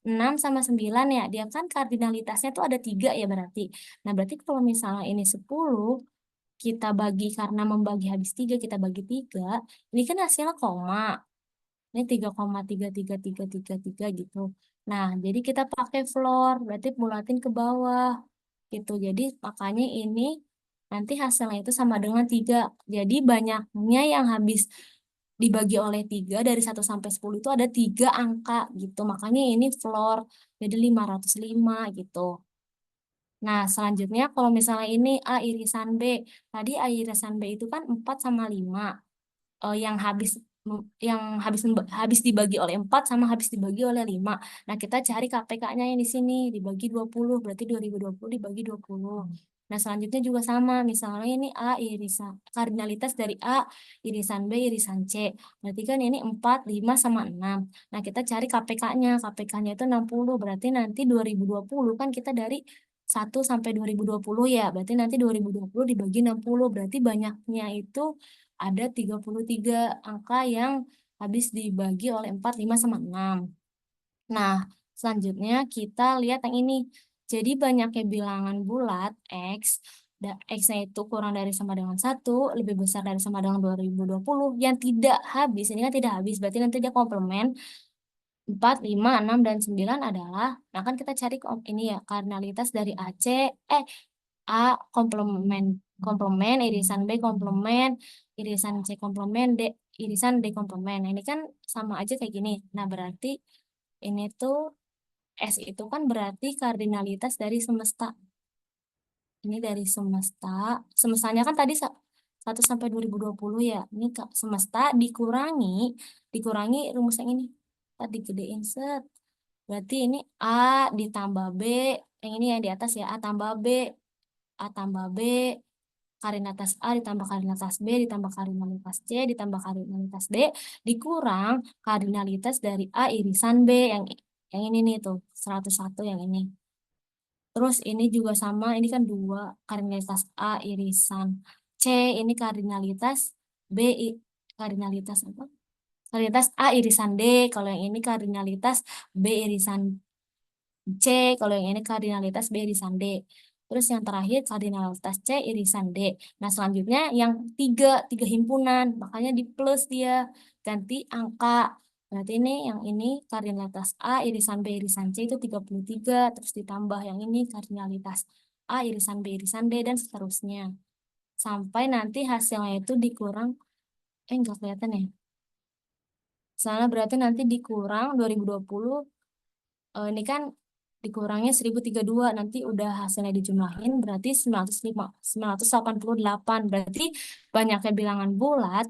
6 sama 9 ya. Dia kan kardinalitasnya tuh ada 3 ya berarti. Nah, berarti kalau misalnya ini 10, kita bagi karena membagi habis 3, kita bagi 3, ini kan hasilnya koma. Ini 3,33333 gitu. Nah, jadi kita pakai floor, berarti bulatin ke bawah gitu. Jadi makanya ini nanti hasilnya itu sama dengan 3. Jadi banyaknya yang habis dibagi oleh 3 dari 1 sampai 10 itu ada 3 angka gitu. Makanya ini floor, jadi 505 gitu. Nah, selanjutnya kalau misalnya ini A irisan B. Tadi A irisan B itu kan 4 sama 5. yang habis dibagi oleh 4 sama habis dibagi oleh 5. Nah, kita cari KPK-nya yang di sini dibagi 20, berarti 2020 dibagi 20. Nah, selanjutnya juga sama, misalnya ini A irisan kardinalitas dari A, irisan B, irisan C. Berarti kan ini 4, 5 sama 6. Nah, kita cari KPK-nya. KPK-nya itu 60, berarti nanti 2020 kan kita dari 1 sampai 2020 ya. Berarti nanti 2020 dibagi 60, berarti banyaknya itu ada 33 angka yang habis dibagi oleh 4, 5, sama 6. Nah, selanjutnya kita lihat yang ini. Jadi banyaknya bilangan bulat X, X-nya itu kurang dari sama dengan 1, lebih besar dari sama dengan 2020, yang tidak habis. Ini kan tidak habis, berarti nanti dia komplement 4, 5, 6, dan 9 adalah, nah kan kita cari ini ya, kardinalitas dari AC, A komplement, komplement, irisan B komplement, irisan C komplement, D, irisan D komplement. Nah, ini kan sama aja kayak gini. Nah, berarti ini tuh S itu kan berarti kardinalitas dari semesta. Ini dari semesta. Semestanya kan tadi 1 sampai 2020 ya. Ini semesta dikurangi rumus yang ini. Tadi gedein set. Berarti ini A ditambah B, yang ini yang di atas ya, A tambah B, kardinalitas A ditambah kardinalitas B ditambah kardinalitas C ditambah kardinalitas D dikurang kardinalitas dari A irisan B yang ini nih tuh 101 yang ini. Terus ini juga sama, ini kan 2 kardinalitas A irisan C, ini kardinalitas B, kardinalitas apa? Kardinalitas A irisan D, kalau yang ini kardinalitas B irisan C, kalau yang ini kardinalitas B irisan D. Terus yang terakhir kardinalitas C irisan D. Nah, selanjutnya yang tiga himpunan, makanya di plus dia, ganti angka. Berarti ini yang ini kardinalitas A irisan B irisan C itu 33, terus ditambah yang ini kardinalitas A irisan B irisan D, dan seterusnya. Sampai nanti hasilnya itu dikurang, enggak kelihatan ya. Soalnya berarti nanti dikurang 2020, ini kan dikurangnya 1032, nanti udah hasilnya dijumlahin berarti 988, berarti banyaknya bilangan bulat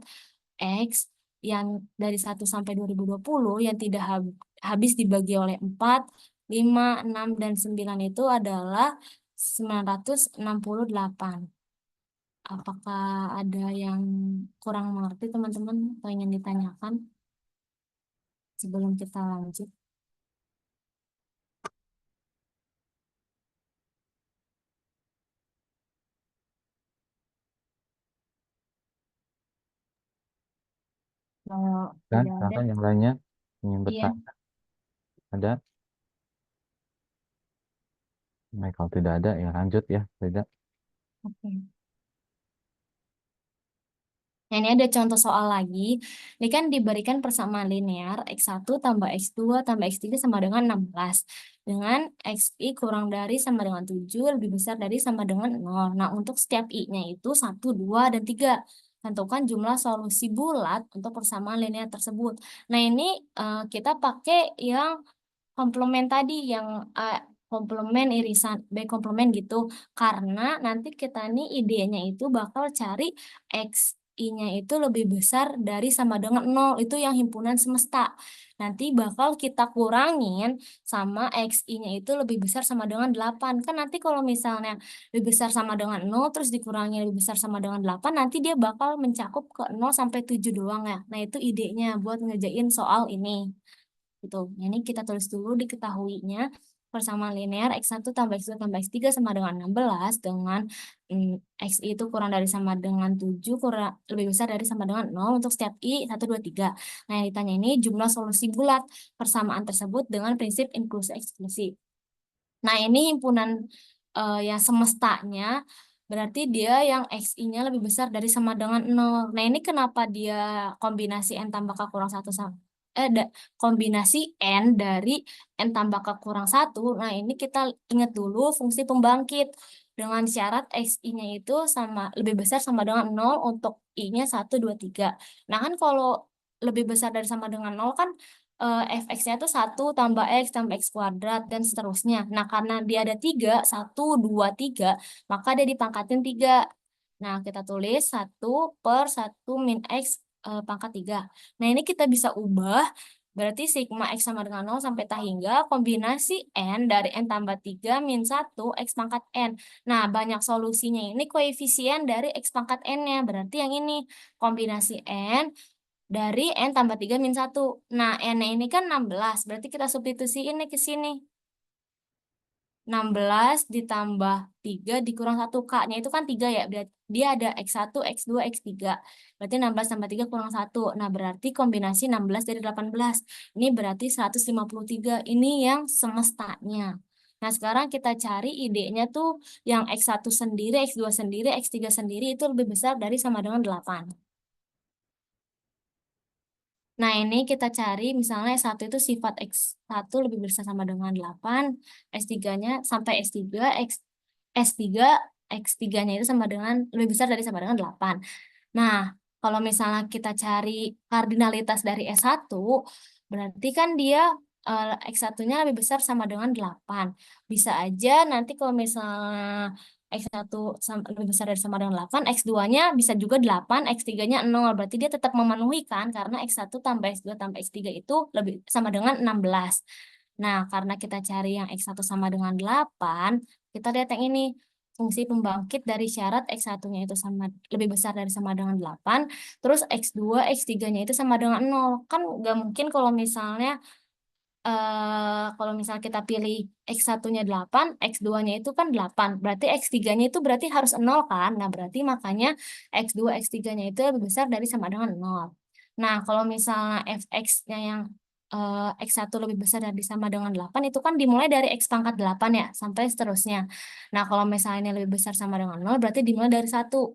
X yang dari 1 sampai 2020 yang tidak habis dibagi oleh 4, 5, 6, dan 9 itu adalah 968. Apakah ada yang kurang mengerti teman-teman atau ingin ditanyakan sebelum kita lanjut? Kalau Dan tidak ada, silakan yang lainnya ingin iya. bertanya. Ada? Nah, kalau tidak ada ya lanjut ya. Tidak. Oke. Nah, ini ada contoh soal lagi. Ini kan diberikan persamaan linear X1 tambah X2 tambah X3 sama dengan 16. Dengan XI kurang dari sama dengan 7, lebih besar dari sama dengan 0. Nah, untuk setiap I-nya itu 1, 2, dan 3. Tentukan jumlah solusi bulat untuk persamaan linear tersebut. Nah, ini kita pakai yang komplement tadi, yang A komplement irisan B komplement gitu, karena nanti kita nih idenya itu bakal cari XI-nya itu lebih besar dari sama dengan 0, itu yang himpunan semesta. Nanti bakal kita kurangin sama XI-nya itu lebih besar sama dengan 8. Kan nanti kalau misalnya lebih besar sama dengan 0 terus dikurangi lebih besar sama dengan 8, nanti dia bakal mencakup ke 0 sampai 7 doang ya. Nah, itu idenya buat ngerjain soal ini gitu. Ini kita tulis dulu diketahuinya persamaan linear X1 tambah X2 tambah X3 sama dengan 16 dengan X itu kurang dari sama dengan 7, kurang lebih besar dari sama dengan 0 untuk setiap I 1, 2, 3. Nah, yang ditanya ini jumlah solusi bulat persamaan tersebut dengan prinsip inklusi eksklusi. Nah, ini himpunan yang semestanya berarti dia yang XI-nya lebih besar dari sama dengan 0. Nah, ini kenapa dia kombinasi N tambah K kurang 1 sama kombinasi N dari N tambah K kurang 1. Nah, ini kita ingat dulu fungsi pembangkit dengan syarat XI-nya itu sama lebih besar sama dengan 0 untuk I-nya 1, 2, 3. Nah, kan kalau lebih besar dari sama dengan 0 kan fx-nya itu 1 tambah X kuadrat, dan seterusnya. Nah, karena dia ada 3, 1, 2, 3, maka dia dipangkatin 3. Nah, kita tulis 1 per 1 min X pangkat 3. Nah, ini kita bisa ubah, berarti sigma X sama dengan 0 sampai tak hingga kombinasi N dari N tambah 3 min 1 X pangkat N. Nah, banyak solusinya ini koefisien dari X pangkat N-nya. Berarti yang ini kombinasi N dari N tambah 3 min 1. Nah, N-nya ini kan 16. Berarti kita substitusiin nih ke sini. 16 ditambah 3 dikurang 1. K-nya itu kan 3 ya. Berarti dia ada X1, X2, X3. Berarti 16 tambah 3 kurang 1. Nah, berarti kombinasi 16 dari 18. Ini berarti 153. Ini yang semestanya. Nah, sekarang kita cari idenya tuh yang X1 sendiri, X2 sendiri, X3 sendiri itu lebih besar dari sama dengan 8. Nah, ini kita cari misalnya S1 itu sifat X1 lebih besar sama dengan 8, S3-nya sampai S3, S3, X3-nya itu sama dengan lebih besar dari sama dengan 8. Nah, kalau misalnya kita cari kardinalitas dari S1, berarti kan dia X1-nya lebih besar sama dengan 8. Bisa aja nanti kalau misalnya X1 lebih besar dari sama dengan 8, X2-nya bisa juga 8, X3-nya 0. Berarti dia tetap memenuhi kan, karena X1 tambah X2 tambah X3 itu lebih sama dengan 16. Nah, karena kita cari yang X1 sama dengan 8, kita lihat yang ini. Fungsi pembangkit dari syarat X1-nya itu sama lebih besar dari sama dengan 8, terus X2, X3-nya itu sama dengan 0. Kan nggak mungkin kalau misalnya kita pilih X1-nya 8, X2-nya itu kan 8. Berarti X3-nya itu berarti harus 0 kan? Nah, berarti makanya X2, X3-nya itu lebih besar dari sama dengan 0. Nah, kalau misalnya Fx-nya yang X1 lebih besar dari sama dengan 8, itu kan dimulai dari X pangkat 8 ya, sampai seterusnya. Nah, kalau misalnya ini lebih besar sama dengan 0, berarti dimulai dari 1.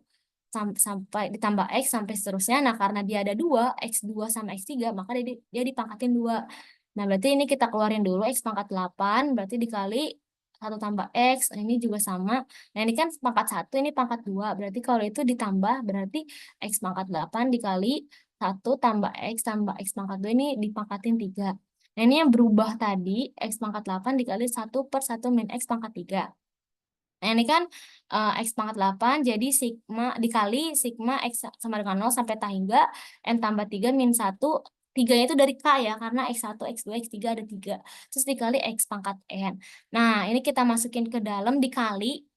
Sampai ditambah X sampai seterusnya. Nah, karena dia ada 2, X2 sama X3, maka dia dipangkatin 2. Nah, berarti ini kita keluarin dulu X pangkat 8, berarti dikali 1 tambah X, ini juga sama. Nah, ini kan pangkat 1, ini pangkat 2. Berarti kalau itu ditambah, berarti X pangkat 8 dikali 1 tambah X pangkat 2, ini dipangkatin 3. Nah, ini yang berubah tadi, X pangkat 8 dikali 1 per 1 min X pangkat 3. Nah, ini kan X pangkat 8, jadi sigma dikali sigma X sama dengan 0 sampai tak hingga N tambah 3 min 1. 3-nya itu dari K ya, karena X1, X2, X3 ada 3. Terus dikali X pangkat N. Nah, ini kita masukin ke dalam dikali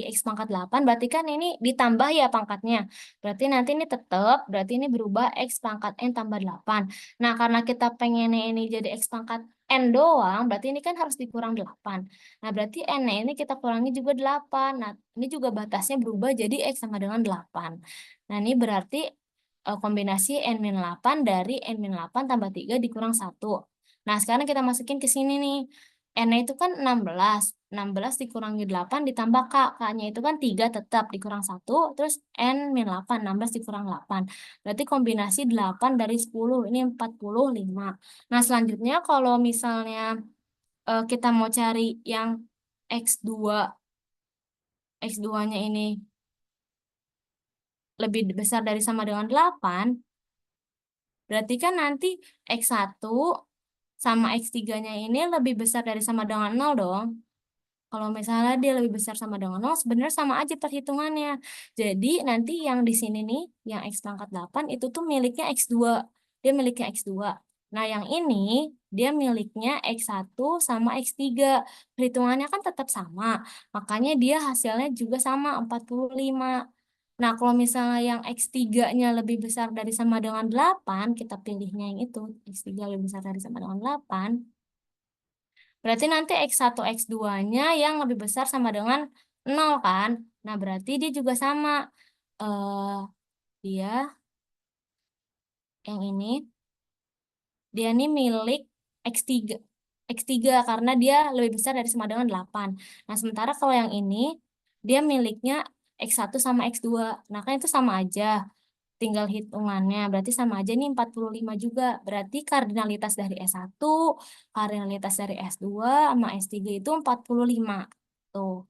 X pangkat 8, berarti kan ini ditambah ya pangkatnya. Berarti nanti ini tetap, berarti ini berubah X pangkat N tambah 8. Nah, karena kita pengennya ini jadi X pangkat N doang, berarti ini kan harus dikurang 8. Nah, berarti N ini kita kurangi juga 8. Nah, ini juga batasnya berubah jadi X sama dengan 8. Nah, ini berarti kombinasi N-8 dari N-8 tambah 3 dikurang 1. Nah, sekarang kita masukin ke sini nih. N itu kan 16. 16 dikurangi 8 ditambah K. K-nya itu kan 3 tetap dikurang 1. Terus N-8. 16 dikurang 8. Berarti kombinasi 8 dari 10. Ini 45. Nah, selanjutnya kalau misalnya kita mau cari yang X2, X2-nya ini lebih besar dari sama dengan 8, berarti kan nanti X1 sama X3-nya ini lebih besar dari sama dengan 0 dong. Kalau misalnya dia lebih besar sama dengan 0, sebenarnya sama aja perhitungannya. Jadi nanti yang di sini nih, yang X pangkat 8 itu tuh miliknya X2. Dia miliknya X2. Nah, yang ini dia miliknya X1 sama X3. Perhitungannya kan tetap sama. Makanya dia hasilnya juga sama, 45. Nah, kalau misalnya yang X3-nya lebih besar dari sama dengan 8, kita pilihnya yang itu. X3 lebih besar dari sama dengan 8. Berarti nanti X1, X2-nya yang lebih besar sama dengan 0 kan? Nah, berarti dia juga sama. eh dia yang ini, dia ini milik X3. X3 karena dia lebih besar dari sama dengan 8. Nah, sementara kalau yang ini, dia miliknya X1 sama X2. Nah, kan itu sama aja. Tinggal hitungannya. Berarti sama aja nih 45 juga. Berarti kardinalitas dari S1, kardinalitas dari S2, sama S3 itu 45. Tuh.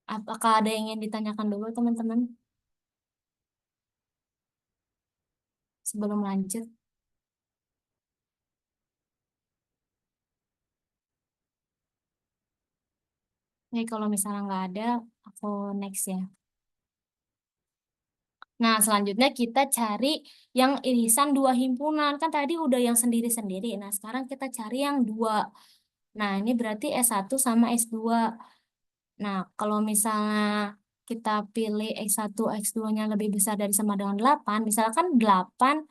Apakah ada yang ingin ditanyakan dulu teman-teman sebelum lanjut? Nih kalau misalnya nggak ada, aku next ya. Nah, selanjutnya kita cari yang irisan dua himpunan. Kan tadi udah yang sendiri-sendiri. Nah, sekarang kita cari yang dua. Nah, ini berarti S1 sama S2. Nah, kalau misalnya kita pilih X1, X2-nya lebih besar dari sama dengan 8, misalkan 8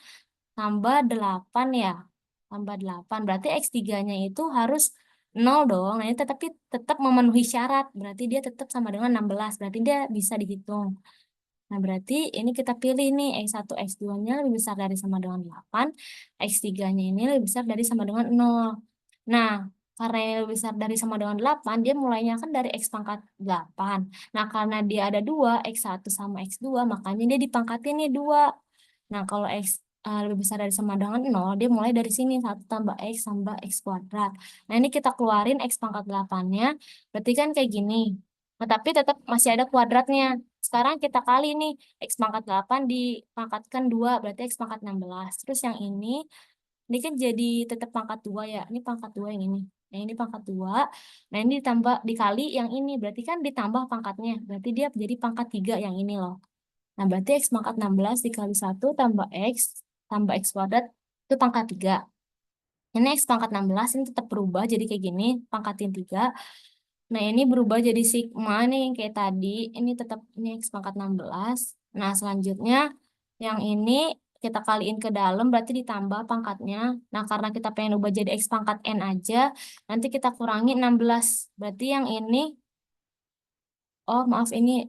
tambah 8 ya, tambah 8, berarti X3-nya itu harus 0 dong. Nah, ini tetapi tetap memenuhi syarat, berarti dia tetap sama dengan 16, berarti dia bisa dihitung. Nah, berarti ini kita pilih nih X1, X2-nya lebih besar dari sama dengan 8, X3-nya ini lebih besar dari sama dengan 0. Nah, karena yang lebih besar dari sama dengan 8, dia mulainya kan dari X pangkat 8. Nah, karena dia ada 2, X1 sama X2, makanya dia dipangkatin nih 2. Nah, kalau X lebih besar dari sama dengan 0, dia mulai dari sini, 1 tambah X kuadrat. Nah, ini kita keluarin X pangkat 8-nya, berarti kan kayak gini. Nah, tapi tetap masih ada kuadratnya. Sekarang kita kali nih, X pangkat 8 dipangkatkan 2, berarti X pangkat 16. Terus yang ini kan jadi tetap pangkat 2 ya. Ini pangkat 2 yang ini. Nah, ini pangkat 2. Nah, ini ditambah dikali yang ini. Berarti kan ditambah pangkatnya. Berarti dia jadi pangkat 3 yang ini loh. Nah, berarti X pangkat 16 dikali 1 tambah X kuadrat itu pangkat 3. Ini X pangkat 16 ini tetap berubah jadi kayak gini. Pangkatin 3. Nah, ini berubah jadi sigma nih yang kayak tadi. Ini tetap ini X pangkat 16. Nah, selanjutnya yang ini kita kaliin ke dalam berarti ditambah pangkatnya. Nah, karena kita pengen ubah jadi X pangkat N aja, nanti kita kurangi 16. Berarti yang ini, oh maaf ini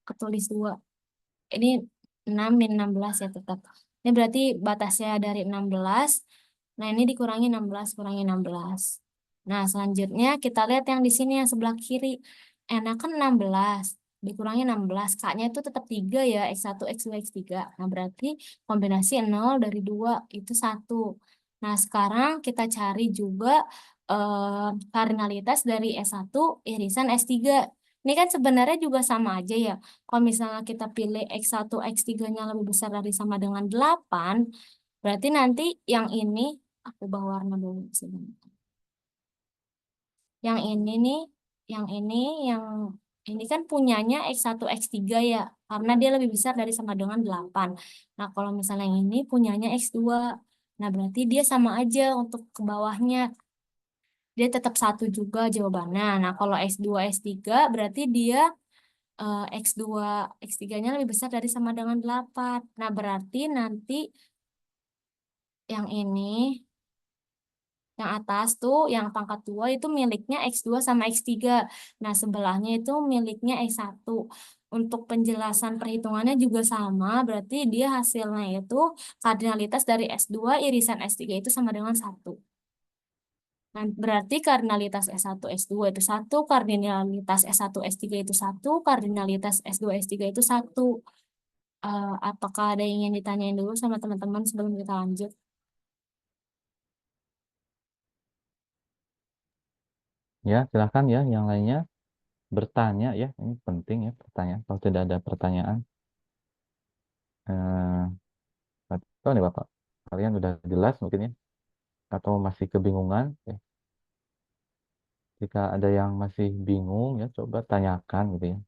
ketulis 2. Ini 6 min 16 ya tetap. Ini berarti batasnya dari 16. Nah, ini dikurangi 16, kurangi 16. Nah, selanjutnya kita lihat yang di sini yang sebelah kiri. Enakan 16. Dikurangi 16. K-nya itu tetap 3 ya. X1, X2, X3. Nah, berarti kombinasi 0 dari 2 itu 1. Nah, sekarang kita cari juga kardinalitas dari S1 irisan S3. Ini kan sebenarnya juga sama aja ya. Kalau misalnya kita pilih X1, X3-nya lebih besar dari sama dengan 8, berarti nanti yang ini, aku ubah warna dulu sebentar. Yang ini nih, yang ini kan punyanya X1, X3 ya, karena dia lebih besar dari sama dengan 8. Nah, kalau misalnya yang ini punyanya X2, nah berarti dia sama aja untuk ke bawahnya. Dia tetap 1 juga jawabannya. Nah, kalau S2, S3 berarti dia X2, X3-nya lebih besar dari sama dengan 8. Nah, berarti nanti yang ini, yang atas tuh, yang pangkat 2 itu miliknya X2 sama X3. Nah, sebelahnya itu miliknya X1. Untuk penjelasan perhitungannya juga sama, berarti dia hasilnya itu kardinalitas dari S2 irisan S3 itu sama dengan 1. Nah, berarti kardinalitas S1, S2 itu 1, kardinalitas S1, S3 itu 1, kardinalitas S2, S3 itu 1. Apakah ada yang ingin ditanyain dulu sama teman-teman sebelum kita lanjut? Ya, silahkan ya yang lainnya bertanya ya. Ini penting ya pertanyaan. Kalau tidak ada pertanyaan, atau nih Bapak, kalian udah jelas mungkin ya, atau masih kebingungan ya. Jika ada yang masih bingung ya, coba tanyakan gitu ya.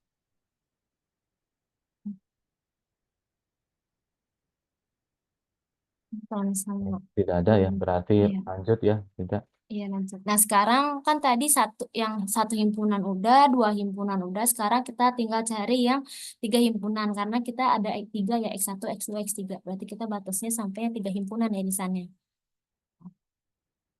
Kalau misalnya, Tidak ada ya, berarti iya, lanjut ya, tidak. iya lanjut. Nah, sekarang kan tadi yang satu himpunan udah, dua himpunan udah. Sekarang kita tinggal cari yang 3 himpunan karena kita ada X3 ya, X1, X2, X3. Berarti kita batasnya sampai 3 himpunan ya di sana.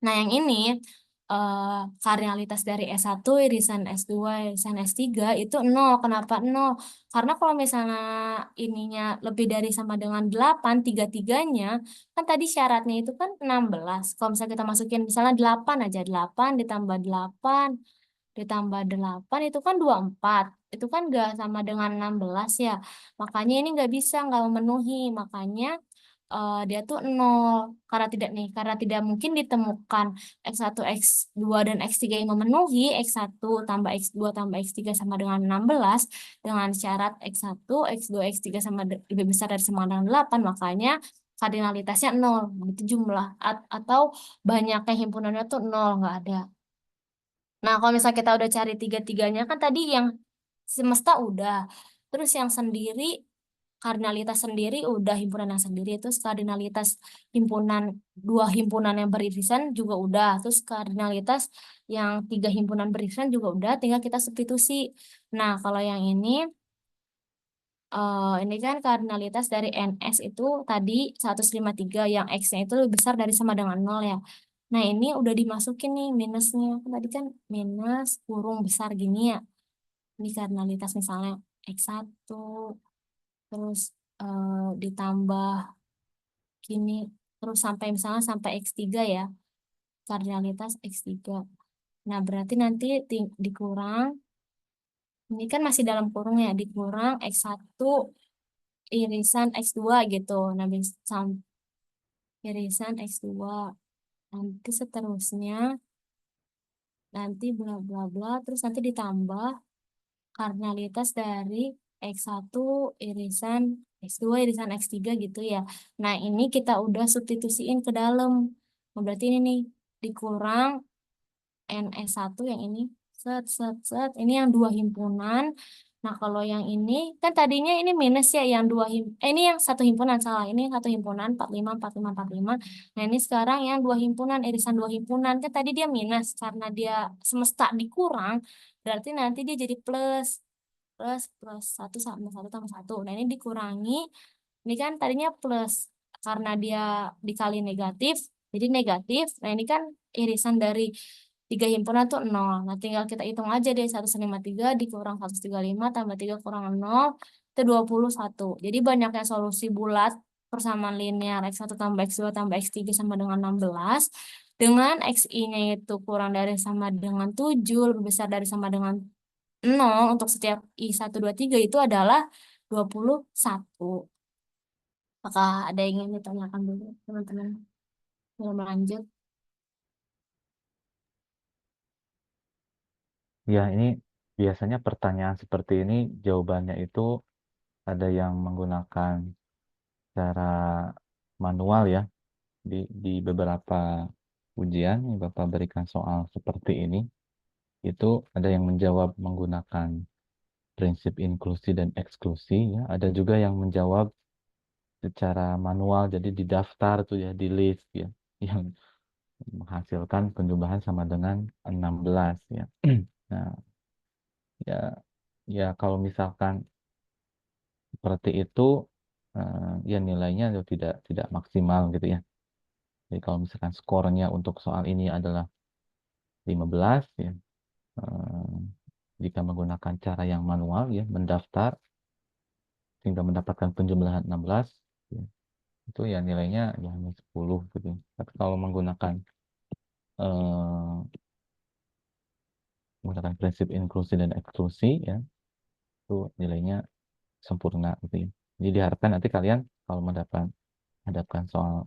Nah, yang ini eh kardinalitas dari S1 irisan S2 irisan S3 itu 0. Kenapa 0? Karena kalau misalnya ininya lebih dari sama dengan 8, tiga-tiganya, kan tadi syaratnya itu kan 16. Kalau misalnya kita masukin misalnya 8 aja, 8 ditambah 8 ditambah 8 itu kan 24. Itu kan nggak sama dengan 16 ya. Makanya ini nggak bisa, nggak memenuhi. Makanya dia tuh 0 karena tidak mungkin ditemukan X1, X2 dan X3 yang memenuhi X1 tambah X2 tambah X3 sama dengan 16 dengan syarat X1, X2, X3 lebih besar dari sama dengan 8, makanya kardinalitasnya 0. Itu jumlah atau banyaknya himpunannya tuh 0, nggak ada. Nah, kalau misalnya kita udah cari tiga-tiganya kan tadi yang semesta udah. Terus yang sendiri kardinalitas sendiri udah himpunan yang sendiri, terus kardinalitas himpunan dua himpunan yang beririsan juga udah, terus kardinalitas yang tiga himpunan beririsan juga udah, tinggal kita substitusi. Nah, kalau yang ini kan kardinalitas dari NS itu tadi 153, yang X-nya itu lebih besar dari sama dengan 0 ya. Nah, ini udah dimasukin nih minusnya. Tadi kan minus kurung besar gini ya. Ini kardinalitas misalnya X1, terus ditambah gini, terus sampai misalnya sampai X3 ya. Kardinalitas X3. Nah, berarti nanti dikurang, ini kan masih dalam kurung ya, dikurang X1 irisan X2 gitu. Nah, irisan X2. Nanti seterusnya, nanti bla bla bla, terus nanti ditambah kardinalitas dari X1 irisan X2 irisan X3 gitu ya. Nah, ini kita udah substitusiin ke dalam. Nah, berarti ini nih, dikurang NS1 yang ini, set, set, set. Ini yang dua himpunan. Nah, kalau yang ini, kan tadinya ini minus ya, yang ini yang satu himpunan, salah. Ini yang satu himpunan, 45, 45, 45. Nah, ini sekarang yang dua himpunan, irisan dua himpunan. Kan tadi dia minus, karena dia semesta dikurang, berarti nanti dia jadi plus. Plus, plus, satu sama satu tambah satu. Nah, ini dikurangi, ini kan tadinya plus, karena dia dikali negatif, jadi negatif. Nah, ini kan irisan dari tiga himpunan tuh 0. Nah, tinggal kita hitung aja deh, 153 dikurang 135 tambah 3 kurang 0, itu 21. Jadi banyaknya solusi bulat persamaan linear X1 tambah X2 tambah X3 sama dengan 16. Dengan XI-nya itu kurang dari sama dengan 7, lebih besar dari sama dengan 0 untuk setiap I1, 2, 3 itu adalah 21. Apakah ada yang ingin ditanyakan dulu, teman-teman? Belum lanjut. Ya, ini biasanya pertanyaan seperti ini jawabannya itu ada yang menggunakan cara manual ya. Di beberapa ujian yang Bapak berikan soal seperti ini, itu ada yang menjawab menggunakan prinsip inklusi dan eksklusi ya. Ada juga yang menjawab secara manual, jadi di daftar tuh ya, di list ya, yang menghasilkan penjumlahan sama dengan 16 ya. Nah, ya ya kalau misalkan seperti itu ya nilainya itu tidak maksimal gitu ya. Jadi kalau misalkan skornya untuk soal ini adalah 15 ya, eh, jika menggunakan cara yang manual ya, mendaftar sehingga mendapatkan penjumlahan 16 ya, itu ya nilainya ya hanya 10 gitu ya. Tapi kalau eh, menggunakan prinsip inklusi dan eksklusi ya, itu nilainya sempurna gitu ya. Jadi diharapkan nanti kalian kalau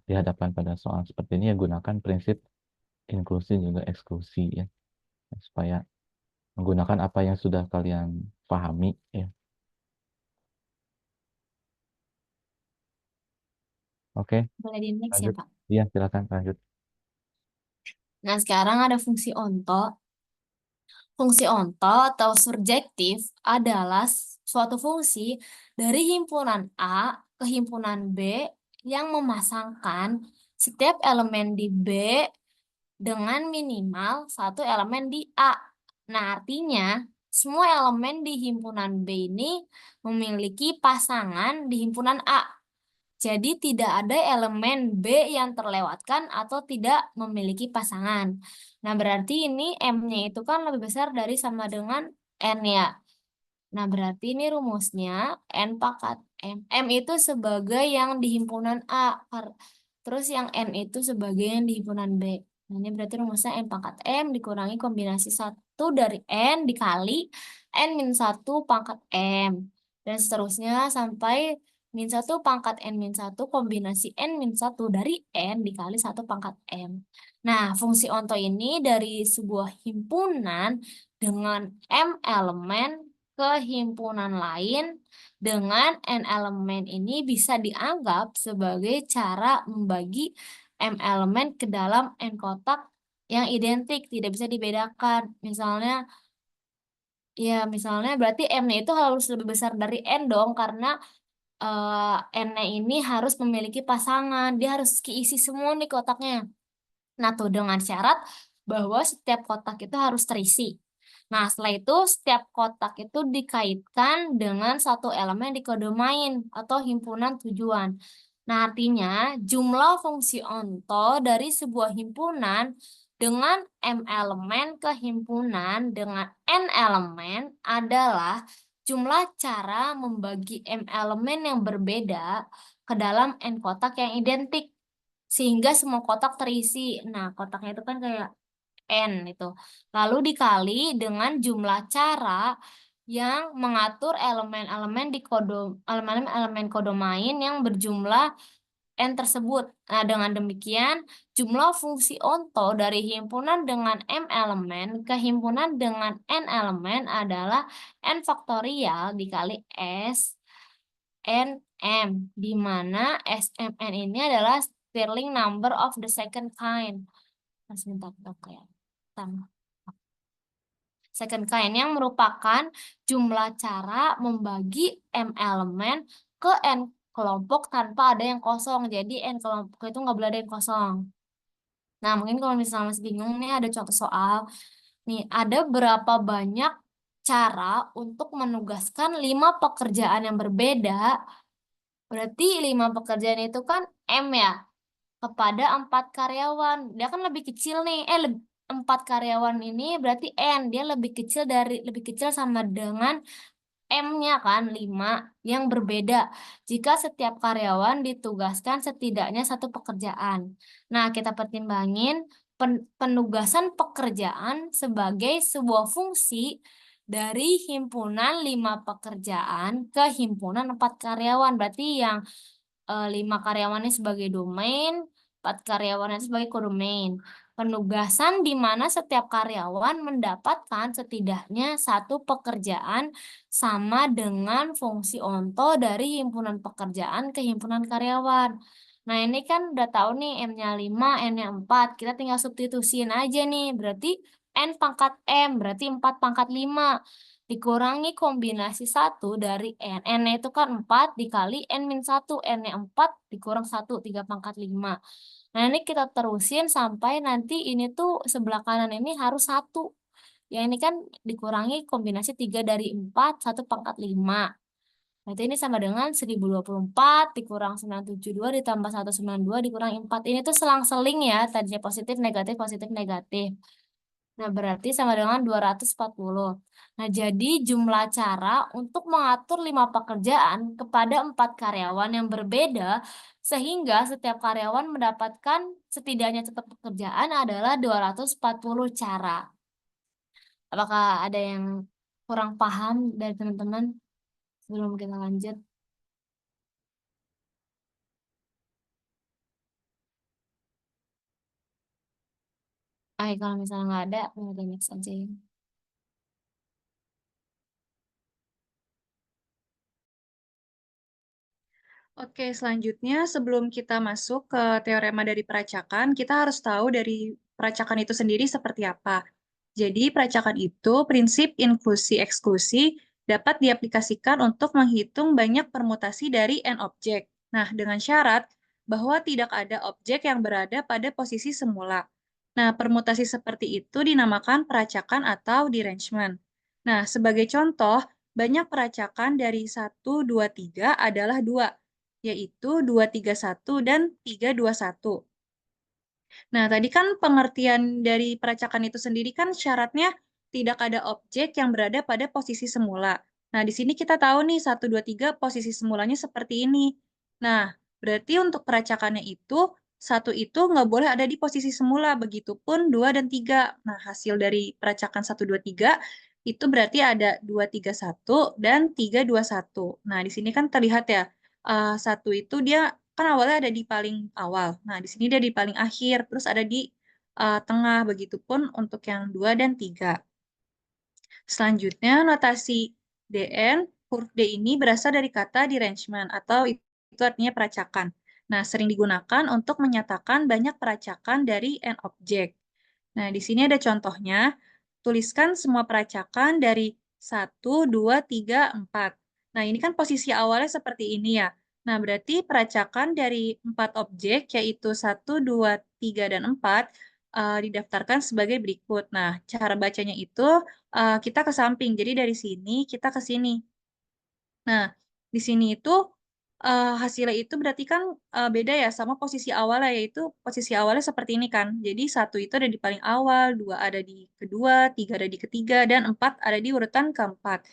dihadapkan pada soal seperti ini ya, gunakan prinsip inklusi juga eksklusi ya, supaya menggunakan apa yang sudah kalian pahami ya. Oke, Boleh di next ya, lanjut. Pak. Iya, silakan lanjut. Nah, sekarang ada fungsi onto. Fungsi onto atau surjektif adalah suatu fungsi dari himpunan A ke himpunan B yang memasangkan setiap elemen di B dengan minimal satu elemen di A. Nah, artinya semua elemen di himpunan B ini memiliki pasangan di himpunan A. Jadi tidak ada elemen B yang terlewatkan atau tidak memiliki pasangan. Nah, berarti ini M-nya itu kan lebih besar dari sama dengan N ya. Nah, berarti ini rumusnya N pangkat M. M itu sebagai yang di himpunan A. Terus yang N itu sebagai yang di himpunan B. Nah, ini berarti rumusnya N pangkat M dikurangi kombinasi 1 dari N dikali N min 1 pangkat M. Dan seterusnya sampai min 1 pangkat N min 1 kombinasi N min 1 dari N dikali 1 pangkat M. Nah, fungsi onto ini dari sebuah himpunan dengan M elemen ke himpunan lain dengan N elemen ini bisa dianggap sebagai cara membagi M elemen ke dalam N kotak yang identik, tidak bisa dibedakan. Misalnya berarti M-nya itu harus lebih besar dari N dong, karena N-nya ini harus memiliki pasangan. Dia harus keisi semua nih kotaknya. Nah, tuh dengan syarat bahwa setiap kotak itu harus terisi. Nah, setelah itu setiap kotak itu dikaitkan dengan satu elemen di kode main atau himpunan tujuan. Nah, artinya jumlah fungsi onto dari sebuah himpunan dengan M elemen ke himpunan dengan N elemen adalah jumlah cara membagi M elemen yang berbeda ke dalam N kotak yang identik sehingga semua kotak terisi. Nah, kotaknya itu kan kayak N itu. Lalu dikali dengan jumlah cara yang mengatur elemen-elemen di kode elemen-elemen kode main yang berjumlah N tersebut. Nah, dengan demikian jumlah fungsi onto dari himpunan dengan M elemen ke himpunan dengan N elemen adalah N faktorial dikali S N M, di mana SMN ini adalah Stirling number of the second kind. Mas minta ya. Second kind yang merupakan jumlah cara membagi M elemen ke N kelompok tanpa ada yang kosong. Jadi N kelompok itu nggak boleh ada yang kosong. Nah, mungkin kalau misalnya masih bingung nih ada contoh soal. Nih, ada berapa banyak cara untuk menugaskan 5 pekerjaan yang berbeda. Berarti 5 pekerjaan itu kan M ya, kepada 4 karyawan. Dia kan lebih kecil nih. 4 karyawan ini berarti N. Dia lebih kecil sama dengan M-nya kan 5 yang berbeda jika setiap karyawan ditugaskan setidaknya satu pekerjaan. Nah, kita pertimbangin penugasan pekerjaan sebagai sebuah fungsi dari himpunan 5 pekerjaan ke himpunan 4 karyawan. Berarti yang 5 karyawannya sebagai domain, 4 karyawannya sebagai kodomain. Penugasan di mana setiap karyawan mendapatkan setidaknya satu pekerjaan sama dengan fungsi onto dari himpunan pekerjaan ke himpunan karyawan. Nah, ini kan udah tahu nih M-nya 5, N-nya 4. Kita tinggal substitusiin aja nih. Berarti N pangkat M, berarti 4 pangkat 5 dikurangi kombinasi 1 dari N. N-nya itu kan 4 dikali N-1. N-nya 4 dikurang 1, 3 pangkat 5. Nah, ini kita terusin sampai nanti ini tuh sebelah kanan ini harus 1. Yang ini kan dikurangi kombinasi 3 dari 4, 1 pangkat 5. Berarti ini sama dengan 1024 dikurang 972 ditambah 192 dikurang 4. Ini tuh selang-seling ya, tadinya positif, negatif, positif, negatif. Nah, berarti sama dengan 240. Nah, jadi jumlah cara untuk mengatur 5 pekerjaan kepada 4 karyawan yang berbeda, sehingga setiap karyawan mendapatkan setidaknya satu pekerjaan adalah 240 cara. Apakah ada yang kurang paham dari teman-teman sebelum kita lanjut? Kalau misalnya nggak ada, udah next aja ya. Oke, selanjutnya sebelum kita masuk ke teorema dari peracakan, kita harus tahu dari peracakan itu sendiri seperti apa. Jadi, peracakan itu prinsip inklusi-eksklusi dapat diaplikasikan untuk menghitung banyak permutasi dari n objek. Nah, dengan syarat bahwa tidak ada objek yang berada pada posisi semula. Nah, permutasi seperti itu dinamakan peracakan atau derangement. Nah, sebagai contoh, banyak peracakan dari 1, 2, 3 adalah 2, yaitu 2, 3, 1 dan 3, 2, 1. Nah, tadi kan pengertian dari peracakan itu sendiri kan syaratnya tidak ada objek yang berada pada posisi semula. Nah, di sini kita tahu nih 1, 2, 3 posisi semulanya seperti ini. Nah, berarti untuk peracakannya itu, 1 itu nggak boleh ada di posisi semula, begitupun 2 dan 3. Nah, hasil dari peracakan 1, 2, 3 itu berarti ada 2, 3, 1 dan 3, 2, 1. Nah, di sini kan terlihat ya, 1 itu dia kan awalnya ada di paling awal. Nah, di sini dia di paling akhir, terus ada di tengah, begitupun untuk yang 2 dan 3. Selanjutnya, notasi DN, huruf D ini berasal dari kata derangement, atau itu artinya peracakan. Nah, sering digunakan untuk menyatakan banyak peracakan dari n objek. Nah, di sini ada contohnya. Tuliskan semua peracakan dari 1, 2, 3, 4. Nah, ini kan posisi awalnya seperti ini ya. Nah, berarti peracakan dari 4 objek, yaitu 1, 2, 3, dan 4, didaftarkan sebagai berikut. Nah, cara bacanya itu kita ke samping. Jadi dari sini kita ke sini. Nah, di sini itu hasilnya itu berarti kan beda ya sama posisi awalnya, yaitu posisi awalnya seperti ini kan. Jadi 1 itu ada di paling awal, 2 ada di kedua, 3 ada di ketiga, dan 4 ada di urutan keempat.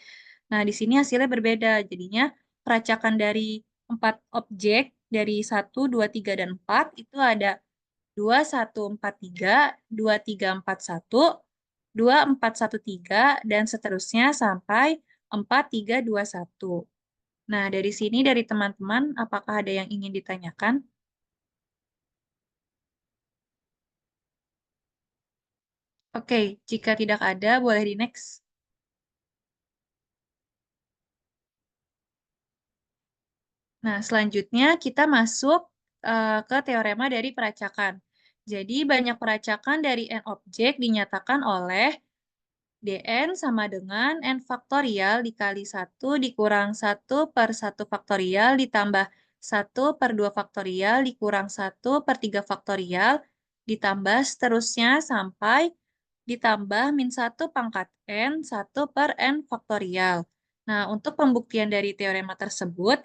Nah, di sini hasilnya berbeda. Jadinya peracakan dari 4 objek dari 1, 2, 3, dan 4 itu ada 2, 1, 4, 3, 2, 3, 4, 1, 2, 4, 1, 3, dan seterusnya sampai 4, 3, 2, 1. Nah, dari sini dari teman-teman, apakah ada yang ingin ditanyakan? Oke, jika tidak ada, boleh di next. Nah, selanjutnya kita masuk ke teorema dari peracakan. Jadi, banyak peracakan dari n objek dinyatakan oleh dn sama dengan n faktorial dikali 1 dikurang 1 per 1 faktorial ditambah 1 per 2 faktorial dikurang 1 per 3 faktorial ditambah seterusnya sampai ditambah min 1 pangkat n 1 per n faktorial. Nah, untuk pembuktian dari teorema tersebut,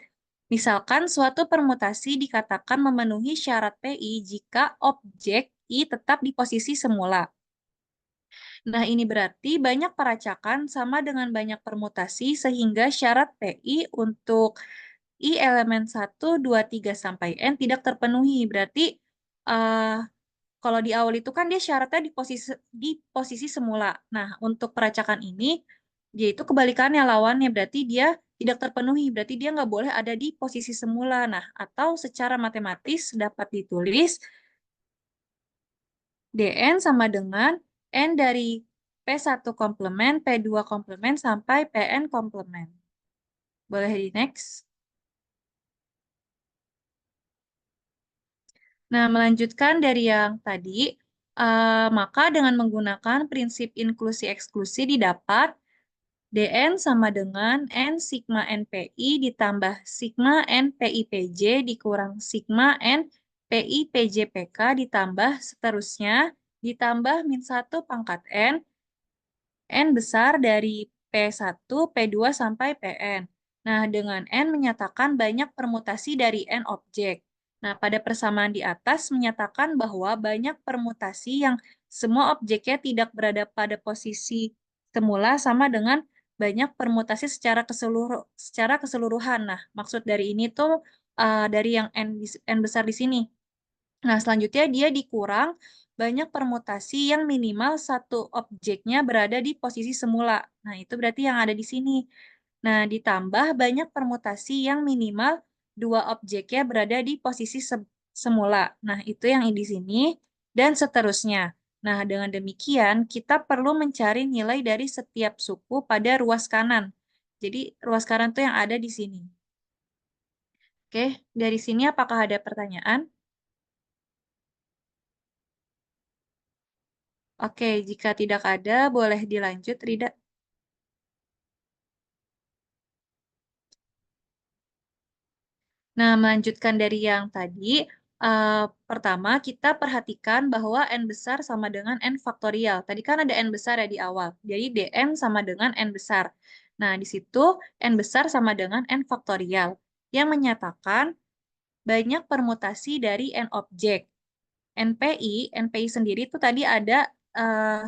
misalkan suatu permutasi dikatakan memenuhi syarat PI jika objek I tetap di posisi semula. Nah, ini berarti banyak peracakan sama dengan banyak permutasi sehingga syarat PI untuk I elemen 1, 2, 3, sampai N tidak terpenuhi. Berarti kalau di awal itu kan dia syaratnya di posisi semula. Nah, untuk peracakan ini, dia itu kebalikannya lawannya. Berarti dia tidak terpenuhi. Berarti dia nggak boleh ada di posisi semula. Nah, atau secara matematis dapat ditulis dn sama dengan n dari P1 komplement, P2 komplement, sampai Pn komplement. Boleh di next. Nah, melanjutkan dari yang tadi, maka dengan menggunakan prinsip inklusi-eksklusi didapat dn sama dengan n sigma npi ditambah sigma npi pj dikurang sigma npi pj pk ditambah seterusnya ditambah min 1 pangkat n besar dari P1, P2, sampai Pn. Nah, dengan n menyatakan banyak permutasi dari n objek. Nah, pada persamaan di atas menyatakan bahwa banyak permutasi yang semua objeknya tidak berada pada posisi semula sama dengan banyak permutasi secara keseluruhan. Nah, maksud dari ini tuh dari yang n besar di sini. Nah, selanjutnya dia dikurang banyak permutasi yang minimal satu objeknya berada di posisi semula. Nah, itu berarti yang ada di sini. Nah, ditambah banyak permutasi yang minimal dua objeknya berada di posisi semula. Nah, itu yang di sini. Dan seterusnya. Nah, dengan demikian, kita perlu mencari nilai dari setiap suku pada ruas kanan. Jadi, ruas kanan itu yang ada di sini. Oke, dari sini apakah ada pertanyaan? Oke, jika tidak ada, boleh dilanjut, Rida. Nah, melanjutkan dari yang tadi, pertama kita perhatikan bahwa n besar sama dengan n faktorial. Tadi kan ada n besar ya di awal, jadi dn sama dengan n besar. Nah, di situ n besar sama dengan n faktorial, yang menyatakan banyak permutasi dari n objek. NPI sendiri itu tadi ada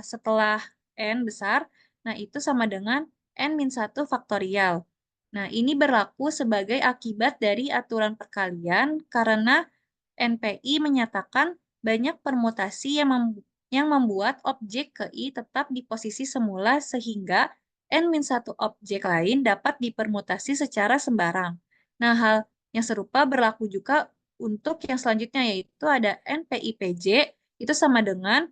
setelah n besar, nah itu sama dengan n-1 faktorial. Nah, ini berlaku sebagai akibat dari aturan perkalian karena NPI menyatakan banyak permutasi yang membuat objek ke I tetap di posisi semula sehingga n-1 objek lain dapat dipermutasi secara sembarang. Nah, hal yang serupa berlaku juga untuk yang selanjutnya, yaitu ada NPI-PJ itu sama dengan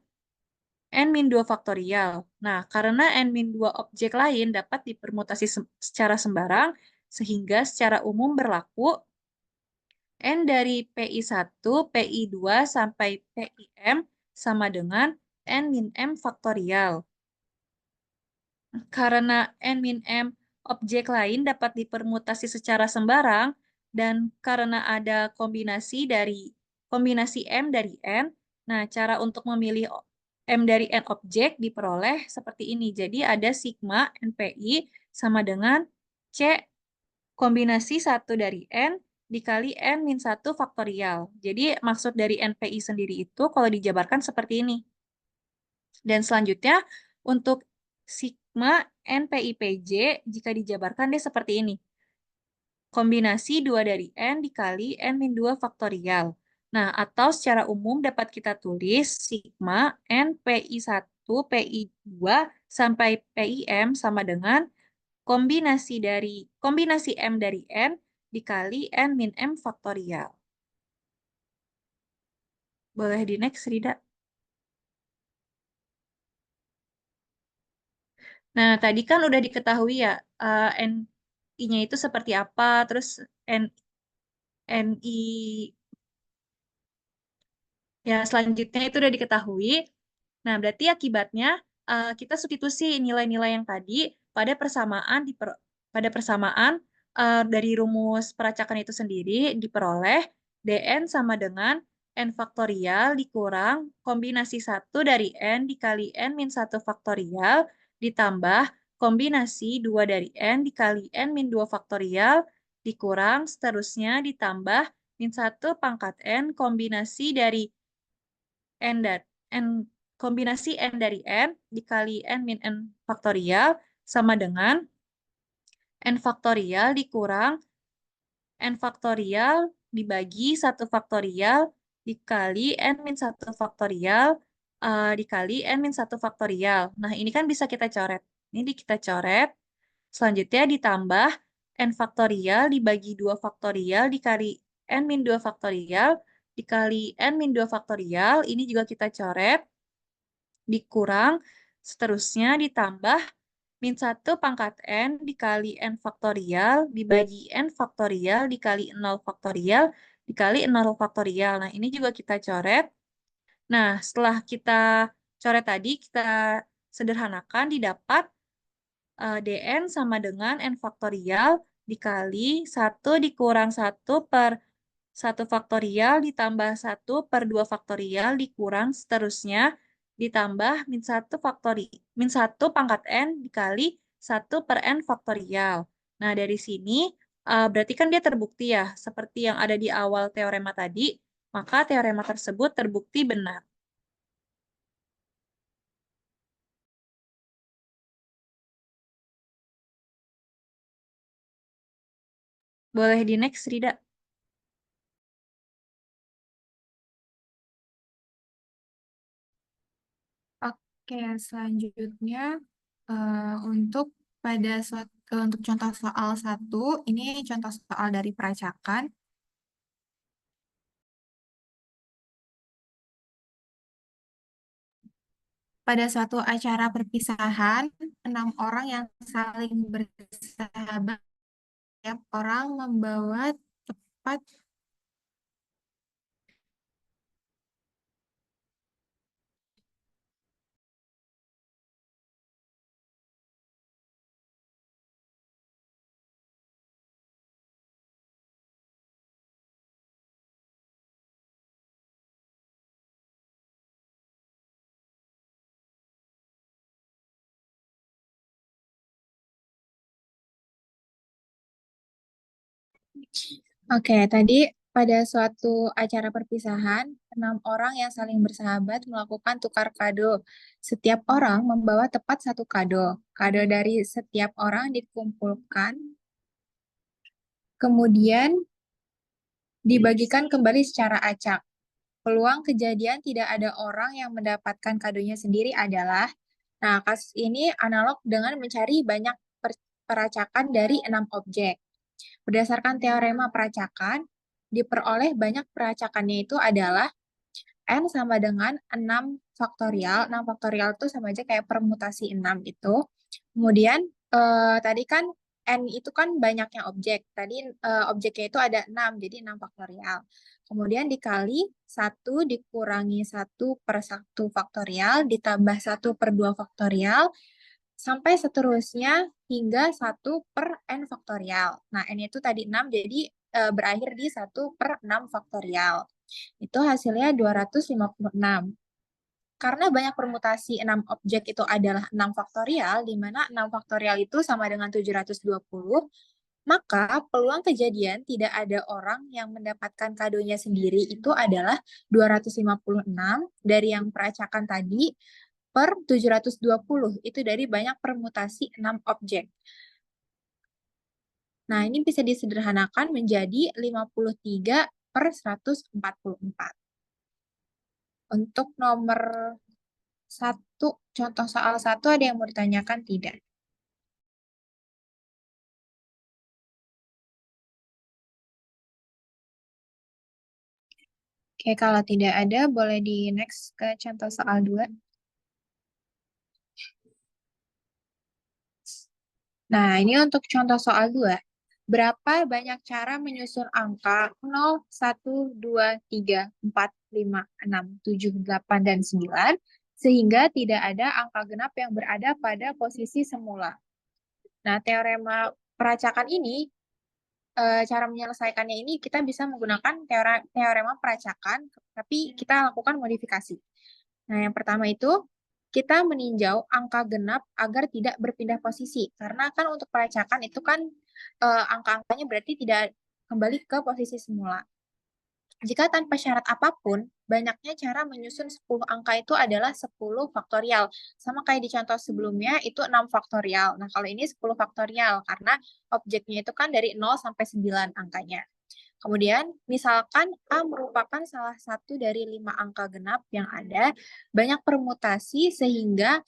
n-2 faktorial. Nah, karena n-2 objek lain dapat dipermutasi secara sembarang, sehingga secara umum berlaku n dari PI1, PI2, sampai PIM sama dengan n min m faktorial. Karena n min m objek lain dapat dipermutasi secara sembarang, dan karena ada kombinasi M dari N, nah cara untuk memilih M dari N objek diperoleh seperti ini. Jadi ada sigma NPI sama dengan C kombinasi 1 dari N dikali N min 1 faktorial. Jadi maksud dari NPI sendiri itu kalau dijabarkan seperti ini. Dan selanjutnya untuk sigma NPI PJ jika dijabarkan dia seperti ini. Kombinasi 2 dari N dikali N min 2 faktorial. Nah, atau secara umum dapat kita tulis sigma NPI1 PI2 sampai PIM sama dengan kombinasi M dari N dikali N min M faktorial. Boleh di next, Rida? Nah, tadi kan udah diketahui ya, NI-nya itu seperti apa, terus NI, ya selanjutnya itu udah diketahui. Nah, berarti akibatnya kita substitusi nilai-nilai yang tadi pada persamaan dari rumus peracakan itu sendiri diperoleh DN sama dengan N faktorial dikurang kombinasi 1 dari N dikali N min 1 faktorial ditambah kombinasi 2 dari N dikali N min 2 faktorial dikurang seterusnya ditambah min 1 pangkat N kombinasi dari N kombinasi N dari N dikali N min N faktorial sama dengan N faktorial dikurang N faktorial dibagi 1 faktorial dikali N min 1 faktorial dikali N min 1 faktorial. Nah, ini kan bisa kita coret. Ini kita coret. Selanjutnya ditambah N faktorial dibagi 2 faktorial dikali N min 2 faktorial dikali N min 2 faktorial. Ini juga kita coret. Dikurang, seterusnya ditambah min 1 pangkat N dikali N faktorial dibagi N faktorial dikali 0 faktorial dikali 0 faktorial. Nah, ini juga kita coret. Nah, setelah kita coret tadi, kita sederhanakan didapat DN sama dengan N faktorial dikali 1 dikurang 1 per 1 faktorial ditambah 1 per 2 faktorial dikurang seterusnya ditambah min 1 pangkat N dikali 1 per N faktorial. Nah, dari sini berarti kan dia terbukti ya, seperti yang ada di awal teorema tadi, maka teorema tersebut terbukti benar. Boleh di next, Rida. Oke, selanjutnya untuk untuk contoh soal 1, ini contoh soal dari peracakan. Pada suatu acara perpisahan, 6 orang yang saling bersahabat, setiap orang membawa tepat Oke, tadi pada suatu acara perpisahan, 6 orang yang saling bersahabat melakukan tukar kado. Setiap orang membawa tepat 1 kado. Kado dari setiap orang dikumpulkan, kemudian dibagikan kembali secara acak. Peluang kejadian tidak ada orang yang mendapatkan kadonya sendiri adalah, nah kasus ini analog dengan mencari banyak peracakan dari 6 objek. Berdasarkan teorema peracakan, diperoleh banyak peracakannya itu adalah N sama dengan 6 faktorial. 6 faktorial itu sama aja kayak permutasi 6 itu. Kemudian tadi kan N itu kan banyaknya objek. Tadi objeknya itu ada 6, jadi 6 faktorial. Kemudian dikali 1 dikurangi 1 per 1 faktorial, ditambah 1 per 2 faktorial, sampai seterusnya hingga 1 per n faktorial. Nah, n itu tadi 6, jadi berakhir di 1 per 6 faktorial. Itu hasilnya 256. Karena banyak permutasi 6 objek itu adalah 6 faktorial, di mana 6 faktorial itu sama dengan 720, maka peluang kejadian tidak ada orang yang mendapatkan kadonya sendiri itu adalah 256 dari yang peracakan tadi per 720. Itu dari banyak permutasi 6 objek. Nah, ini bisa disederhanakan menjadi 53 per 144. Untuk nomor 1, contoh soal 1 ada yang mau ditanyakan tidak? Oke, kalau tidak ada, boleh di next ke contoh soal 2. Nah, ini untuk contoh soal 2. Berapa banyak cara menyusun angka 0, 1, 2, 3, 4, 5, 6, 7, 8, dan 9, sehingga tidak ada angka genap yang berada pada posisi semula. Nah, teorema peracakan ini, cara menyelesaikannya ini kita bisa menggunakan teorema peracakan, tapi kita lakukan modifikasi. Nah, yang pertama itu kita meninjau angka genap agar tidak berpindah posisi. Karena kan untuk pelacakan itu kan angka-angkanya berarti tidak kembali ke posisi semula. Jika tanpa syarat apapun, banyaknya cara menyusun 10 angka itu adalah 10 faktorial. Sama kayak di contoh sebelumnya, itu 6 faktorial. Nah, kalau ini 10 faktorial, karena objeknya itu kan dari 0 sampai 9 angkanya. Kemudian, misalkan A merupakan salah satu dari 5 angka genap yang ada, banyak permutasi sehingga,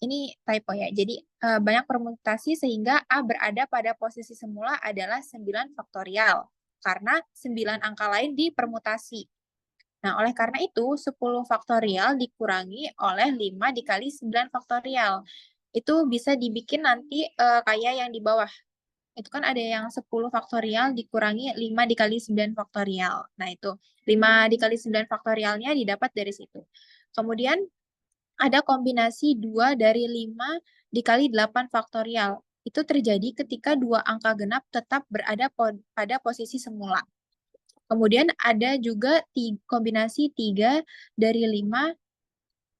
ini typo ya, jadi banyak permutasi sehingga A berada pada posisi semula adalah 9 faktorial, karena 9 angka lain dipermutasi. Nah, oleh karena itu, 10 faktorial dikurangi oleh 5 dikali 9 faktorial. Itu bisa dibikin nanti kayak yang di bawah. Itu kan ada yang 10 faktorial dikurangi 5 dikali 9 faktorial. Nah, itu 5 dikali 9 faktorialnya didapat dari situ. Kemudian ada kombinasi 2 dari 5 dikali 8 faktorial. Itu terjadi ketika dua angka genap tetap berada pada posisi semula. Kemudian ada juga kombinasi 3 dari 5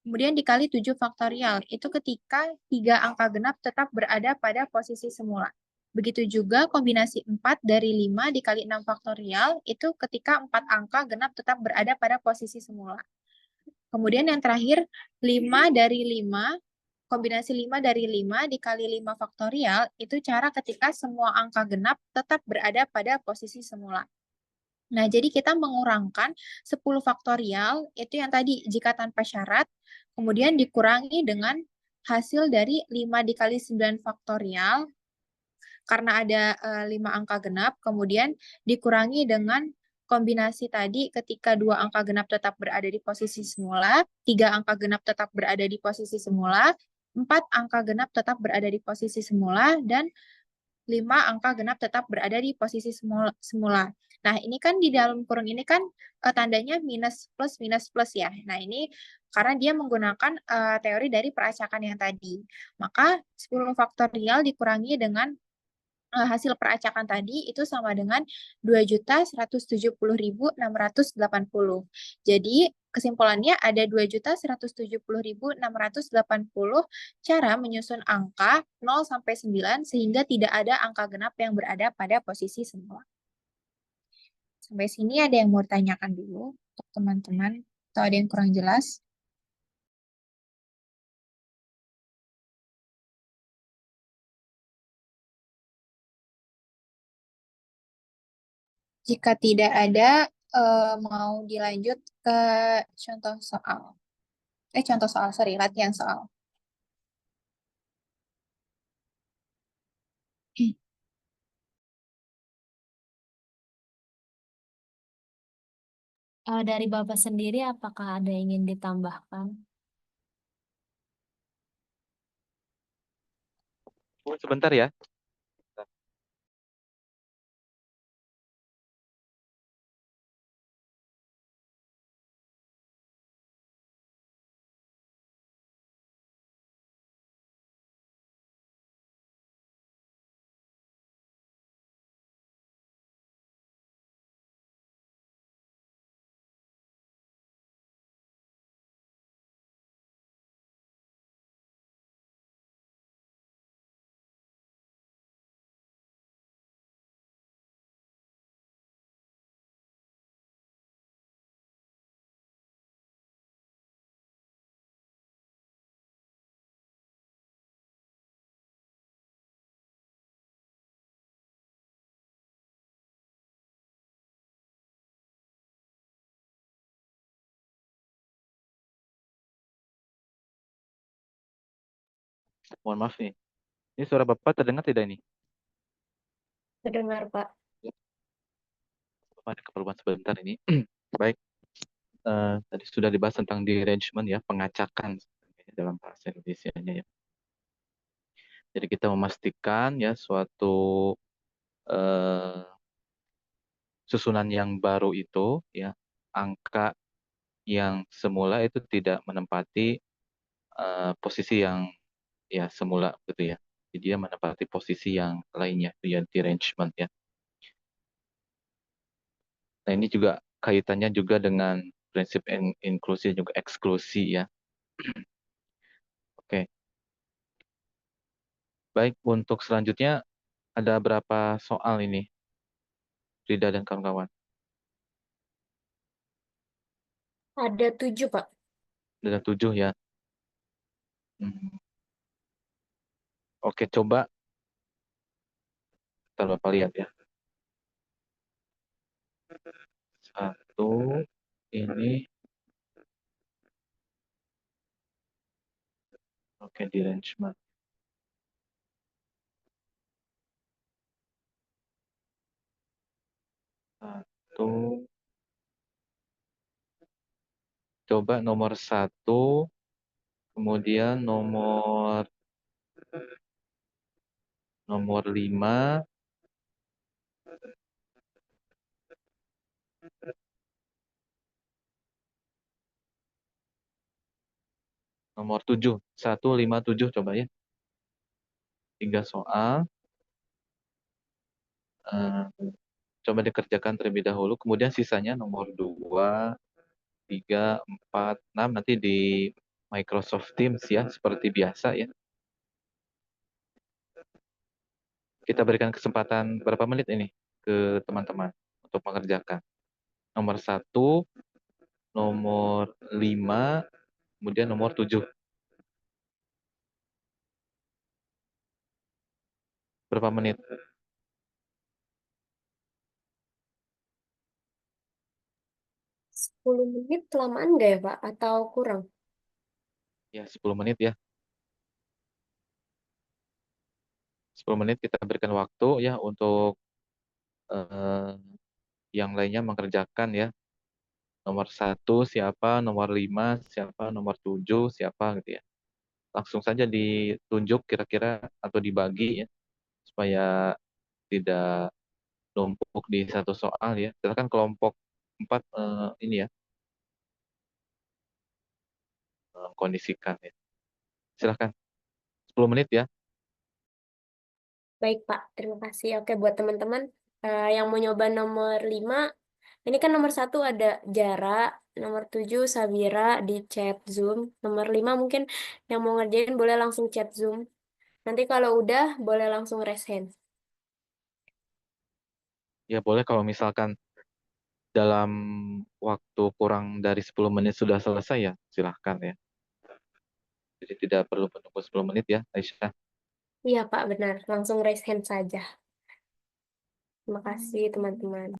kemudian dikali 7 faktorial. Itu ketika 3 angka genap tetap berada pada posisi semula. Begitu juga kombinasi 4 dari 5 dikali 6 faktorial, itu ketika 4 angka genap tetap berada pada posisi semula. Kemudian yang terakhir, 5 dari 5, kombinasi 5 dari 5 dikali 5 faktorial, itu cara ketika semua angka genap tetap berada pada posisi semula. Nah, jadi kita mengurangkan 10 faktorial, itu yang tadi jika tanpa syarat, kemudian dikurangi dengan hasil dari 5 dikali 9 faktorial, karena ada 5 angka genap, kemudian dikurangi dengan kombinasi tadi ketika 2 angka genap tetap berada di posisi semula, 3 angka genap tetap berada di posisi semula, 4 angka genap tetap berada di posisi semula, dan 5 angka genap tetap berada di posisi semula. Nah, ini kan di dalam kurung ini kan tandanya minus plus ya. Nah, ini karena dia menggunakan teori dari peracakan yang tadi. Maka 10 faktorial dikurangi dengan hasil peracakan tadi itu sama dengan 2.170.680. Jadi, kesimpulannya ada 2.170.680 cara menyusun angka 0 sampai 9 sehingga tidak ada angka genap yang berada pada posisi semula. Sampai sini ada yang mau ditanyakan dulu untuk teman-teman atau ada yang kurang jelas? Jika tidak ada, mau dilanjut ke contoh soal. Sorry, latihan soal. Dari Bapak sendiri, apakah ada yang ingin ditambahkan? Sebentar ya. Mohon maaf nih. Ini suara Bapak terdengar tidak ini? Terdengar, Pak. Bapak ada keperluan sebentar ini. Baik, tadi sudah dibahas tentang derangement ya, pengacakan sebenarnya dalam bahasa Indonesianya ya. Jadi kita memastikan ya suatu eh, susunan yang baru itu ya, angka yang semula itu tidak menempati posisi yang ya semula gitu ya. Jadi dia menempati posisi yang lainnya, itu ya derangement ya. Nah ini juga kaitannya juga dengan prinsip inklusi dan juga eksklusi ya. Oke, baik untuk selanjutnya ada berapa soal ini, Rida dan kawan-kawan? Ada 7, Pak. Ada 7 ya. Hmm, Oke, coba kita Bapak lihat ya. Satu, ini, oke, derangement. Satu, coba nomor 1, kemudian nomor 5, nomor 7. 1, 5, 7 coba ya. 3 soal. Eh, coba dikerjakan terlebih dahulu. Kemudian sisanya nomor 2, 3, 4, 6 nanti di Microsoft Teams ya, seperti biasa ya. Kita berikan kesempatan berapa menit ini ke teman-teman untuk mengerjakan. Nomor 1, nomor 5, kemudian nomor 7. Berapa menit? 10 menit kelamaan nggak ya, Pak? Atau kurang? Ya, 10 menit ya. 10 menit kita berikan waktu ya untuk eh, yang lainnya mengerjakan ya. Nomor 1 siapa, nomor 5 siapa, nomor 7 siapa gitu ya. Langsung saja ditunjuk kira-kira atau dibagi ya, supaya tidak numpuk di satu soal ya. Silakan kelompok 4 ini ya, kondisikan ya. Silakan 10 menit ya. Baik, Pak. Terima kasih. Oke, buat teman-teman yang mau nyoba nomor 5, ini kan nomor 1 ada Jara, nomor 7 Sabira di chat Zoom, nomor 5 mungkin yang mau ngerjain boleh langsung chat Zoom. Nanti kalau udah, boleh langsung raise hand. Ya boleh kalau misalkan dalam waktu kurang dari 10 menit sudah selesai ya, silahkan ya. Jadi tidak perlu menunggu 10 menit ya, Aisyah. Iya, Pak, benar. Langsung raise hand saja. Terima kasih, teman-teman.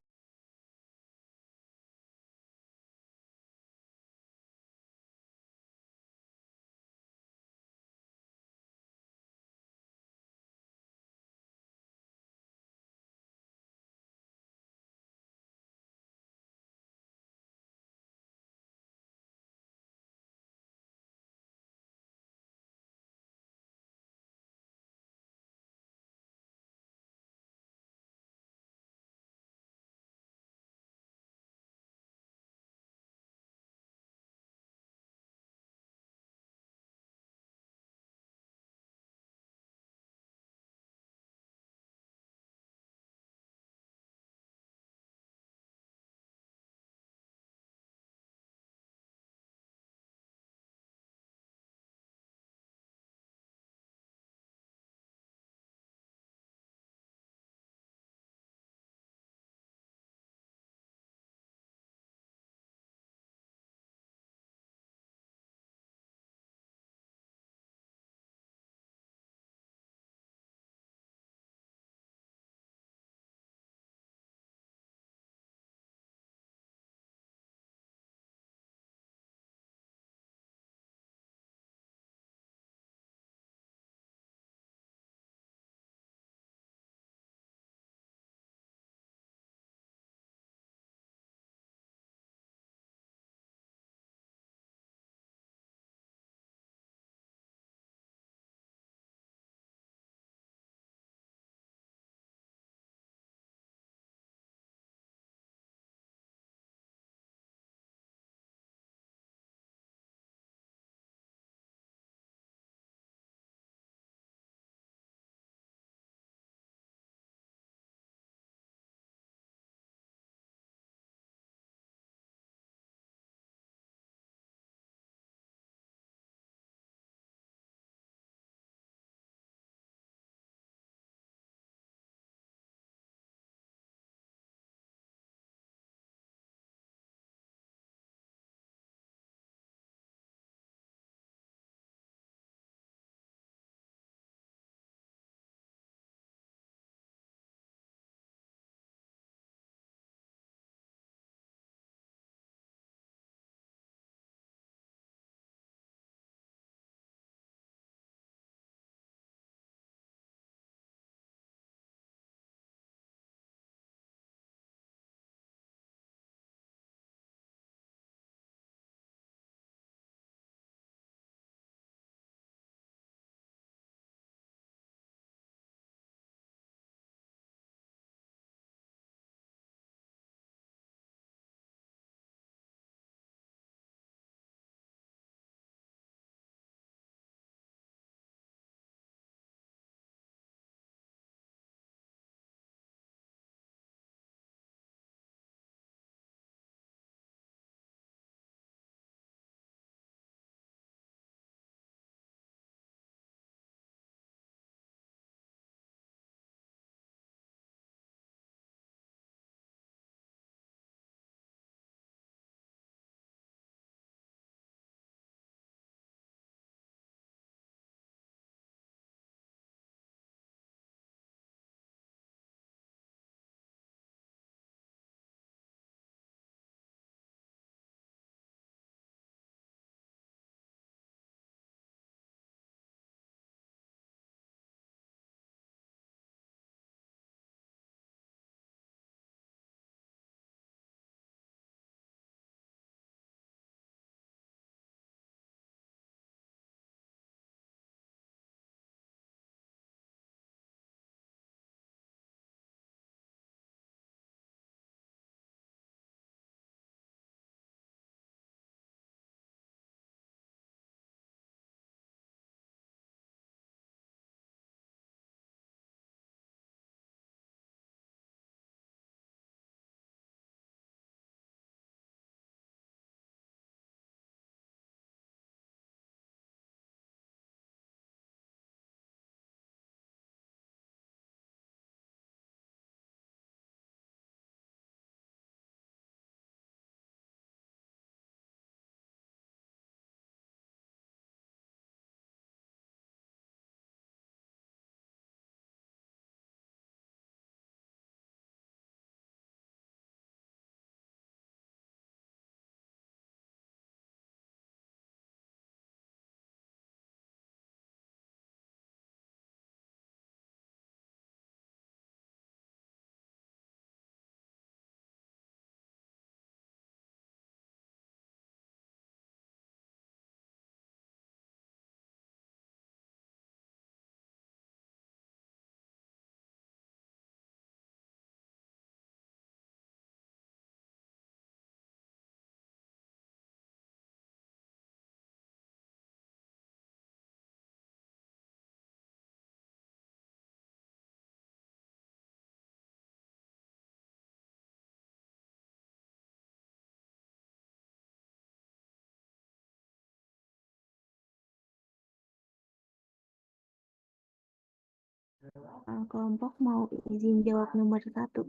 kelompok mau izin jawab nomor 1.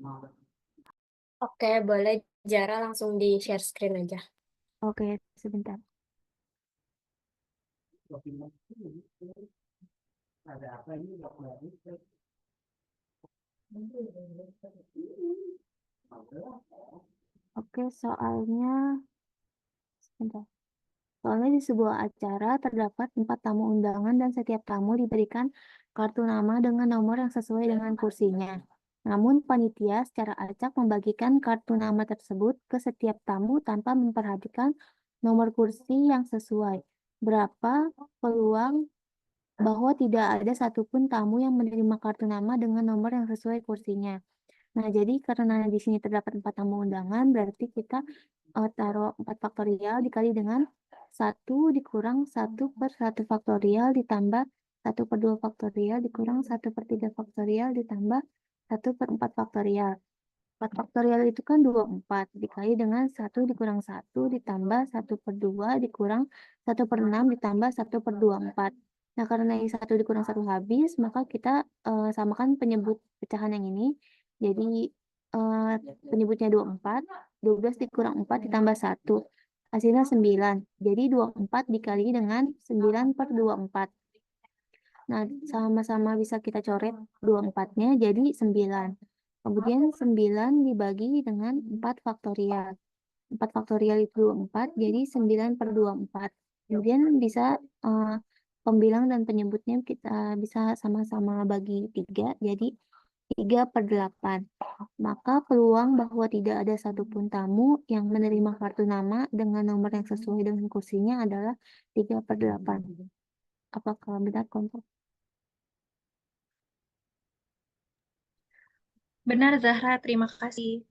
Oke, boleh Jara langsung di share screen aja. Oke, sebentar. Oke, soalnya sebentar. Soalnya di sebuah acara terdapat 4 tamu undangan dan setiap tamu diberikan kartu nama dengan nomor yang sesuai dengan kursinya. Namun panitia secara acak membagikan kartu nama tersebut ke setiap tamu tanpa memperhatikan nomor kursi yang sesuai. Berapa peluang bahwa tidak ada satupun tamu yang menerima kartu nama dengan nomor yang sesuai kursinya? Nah, jadi karena di sini terdapat 4 tamu undangan, berarti kita taruh 4 faktorial dikali dengan 1 dikurang 1/1 faktorial ditambah 1/2 faktorial dikurang 1/3 faktorial ditambah 1/4 faktorial. 4 faktorial itu kan 24 dikali dengan 1 dikurang 1 ditambah 1/2 dikurang 1/6 ditambah 1/24. Nah, karena ini 1 dikurang 1 habis, maka kita samakan penyebut pecahan yang ini. Jadi penyebutnya 24, 12 dikurang 4 ditambah 1. Hasilnya 9. Jadi 24 dikali dengan 9/24. Nah, sama-sama bisa kita coret 24-nya jadi 9. Kemudian 9 dibagi dengan 4 faktorial. 4 faktorial itu 24, jadi 9/24. Kemudian bisa pembilang dan penyebutnya kita bisa sama-sama bagi 3, jadi 3/8. Maka peluang bahwa tidak ada satupun tamu yang menerima kartu nama dengan nomor yang sesuai dengan kursinya adalah 3/8. Apakah benar, kelompok? Benar, Zahra. Terima kasih.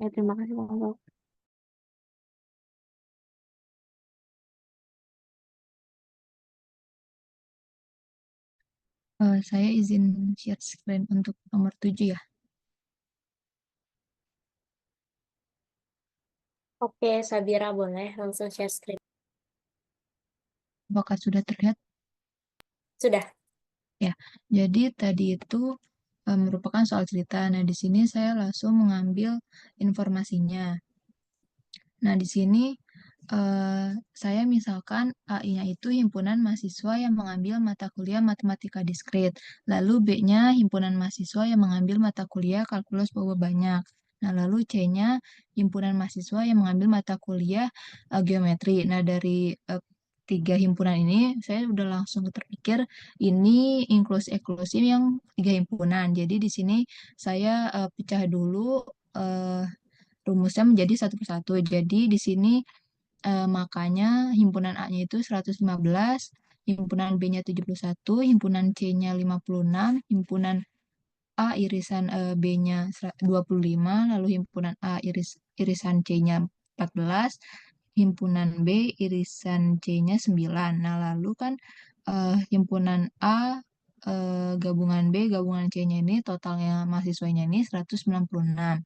Ya, terima kasih, kelompok. Saya izin share screen untuk nomor 7 ya. Oke, Sabira boleh langsung share screen. Apakah sudah terlihat? Sudah. Ya, jadi tadi itu merupakan soal cerita. Nah, di sini saya langsung mengambil informasinya. Nah, di sini saya misalkan AI-nya itu himpunan mahasiswa yang mengambil mata kuliah matematika diskrit. Lalu B-nya himpunan mahasiswa yang mengambil mata kuliah kalkulus bobot banyak. Nah, lalu C-nya himpunan mahasiswa yang mengambil mata kuliah geometri. Nah, dari 3 himpunan ini, saya udah langsung terpikir ini inklusi-eksklusi yang 3 himpunan. Jadi, di sini saya pecah dulu rumusnya menjadi satu persatu. Jadi di sini makanya himpunan A-nya itu 115, himpunan B-nya 71, himpunan C-nya 56, himpunan A irisan B-nya 25, lalu himpunan A irisan C-nya 14, himpunan B irisan C-nya 9. Nah, lalu kan himpunan A gabungan B gabungan C-nya ini totalnya mahasiswanya ini 196.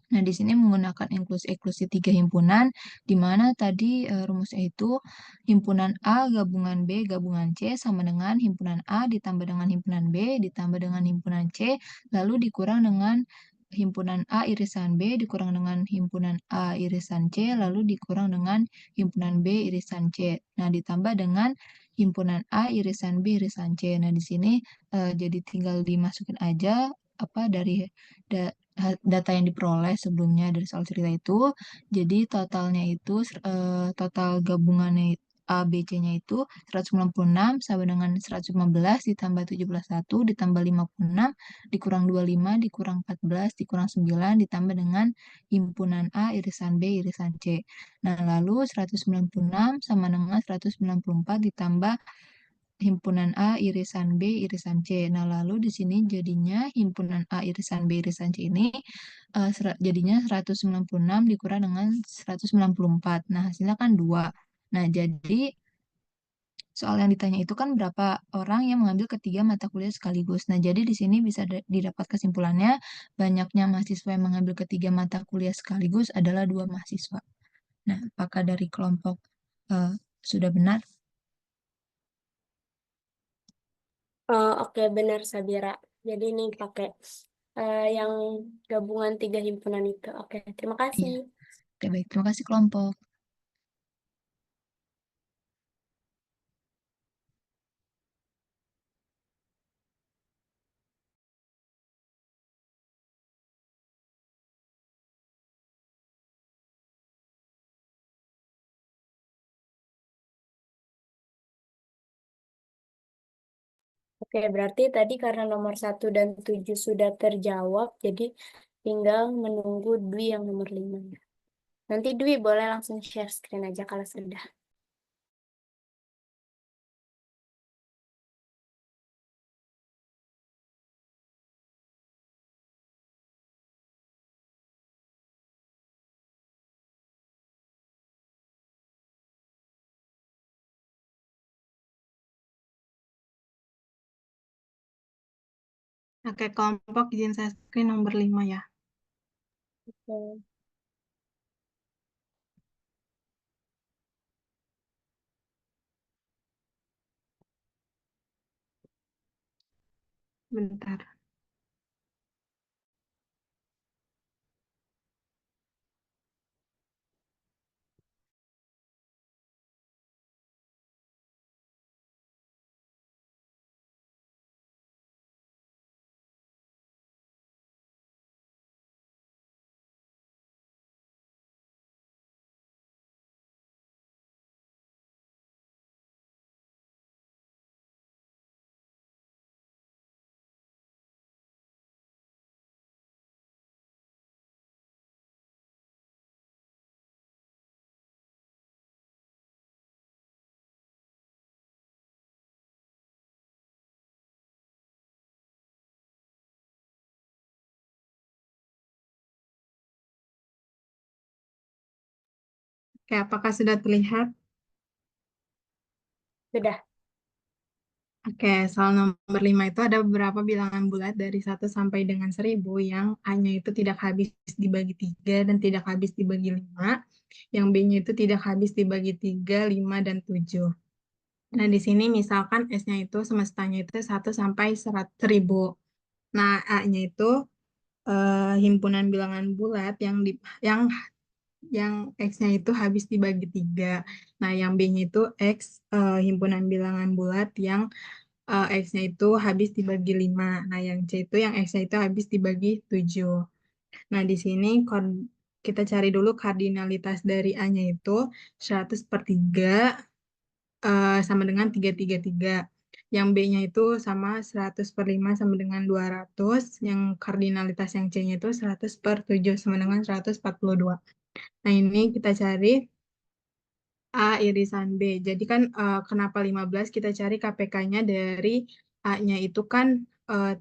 Nah, di sini menggunakan inklusi 3 himpunan, di mana tadi rumusnya itu himpunan A gabungan B gabungan C sama dengan himpunan A ditambah dengan himpunan B ditambah dengan himpunan C, lalu dikurang dengan himpunan A irisan B dikurang dengan himpunan A irisan C, lalu dikurang dengan himpunan B irisan C. Nah, ditambah dengan himpunan A irisan B irisan C. Nah, di sini jadi tinggal dimasukin aja apa dari data yang diperoleh sebelumnya dari soal cerita itu. Jadi totalnya itu total gabungannya A, B, C-nya itu 196 sama dengan 115 ditambah 171 ditambah 56 dikurang 25 dikurang 14 dikurang 9 ditambah dengan himpunan A irisan B irisan C. Nah, lalu 196 sama dengan 194 ditambah himpunan A irisan B irisan C. Nah, lalu di sini jadinya himpunan A irisan B irisan C ini jadinya 196 dikurang dengan 194. Nah, hasilnya kan 2. Nah, jadi soal yang ditanya itu kan berapa orang yang mengambil ketiga mata kuliah sekaligus. Nah, jadi di sini bisa didapat kesimpulannya banyaknya mahasiswa yang mengambil ketiga mata kuliah sekaligus adalah 2 mahasiswa. Nah, apakah dari kelompok sudah benar? Oke, benar Sabira. Jadi ini pakai yang gabungan 3 himpunan itu. Oke, terima Iya. kasih. Oke, baik. Terima kasih kelompok. Oke, berarti tadi karena nomor 1 dan 7 sudah terjawab, jadi tinggal menunggu Dwi yang nomor 5. Nanti Dwi boleh langsung share screen aja kalau sudah. Oke, kelompok izin saya screen nomor 5 ya. Oke. Bentar. Oke, apakah sudah terlihat? Sudah. Oke, soal nomor 5 itu ada beberapa bilangan bulat dari 1 sampai dengan 1000 yang A-nya itu tidak habis dibagi 3 dan tidak habis dibagi 5, yang B-nya itu tidak habis dibagi 3, 5, dan 7. Nah, di sini misalkan S-nya itu semestanya itu 1 sampai 1000. Nah, A-nya itu himpunan bilangan bulat yang X-nya itu habis dibagi 3. Nah, yang B-nya itu X himpunan bilangan bulat yang X-nya itu habis dibagi 5. Nah, yang C itu yang X-nya itu habis dibagi 7. Nah, di sini kita cari dulu kardinalitas dari A-nya itu 100/3 sama dengan 333. Yang B-nya itu sama 100/5 sama dengan 200. Yang kardinalitas yang C-nya itu 100/7 sama dengan 142. Nah, ini kita cari A irisan B. Jadi kan kenapa 15 kita cari KPK-nya dari A-nya itu kan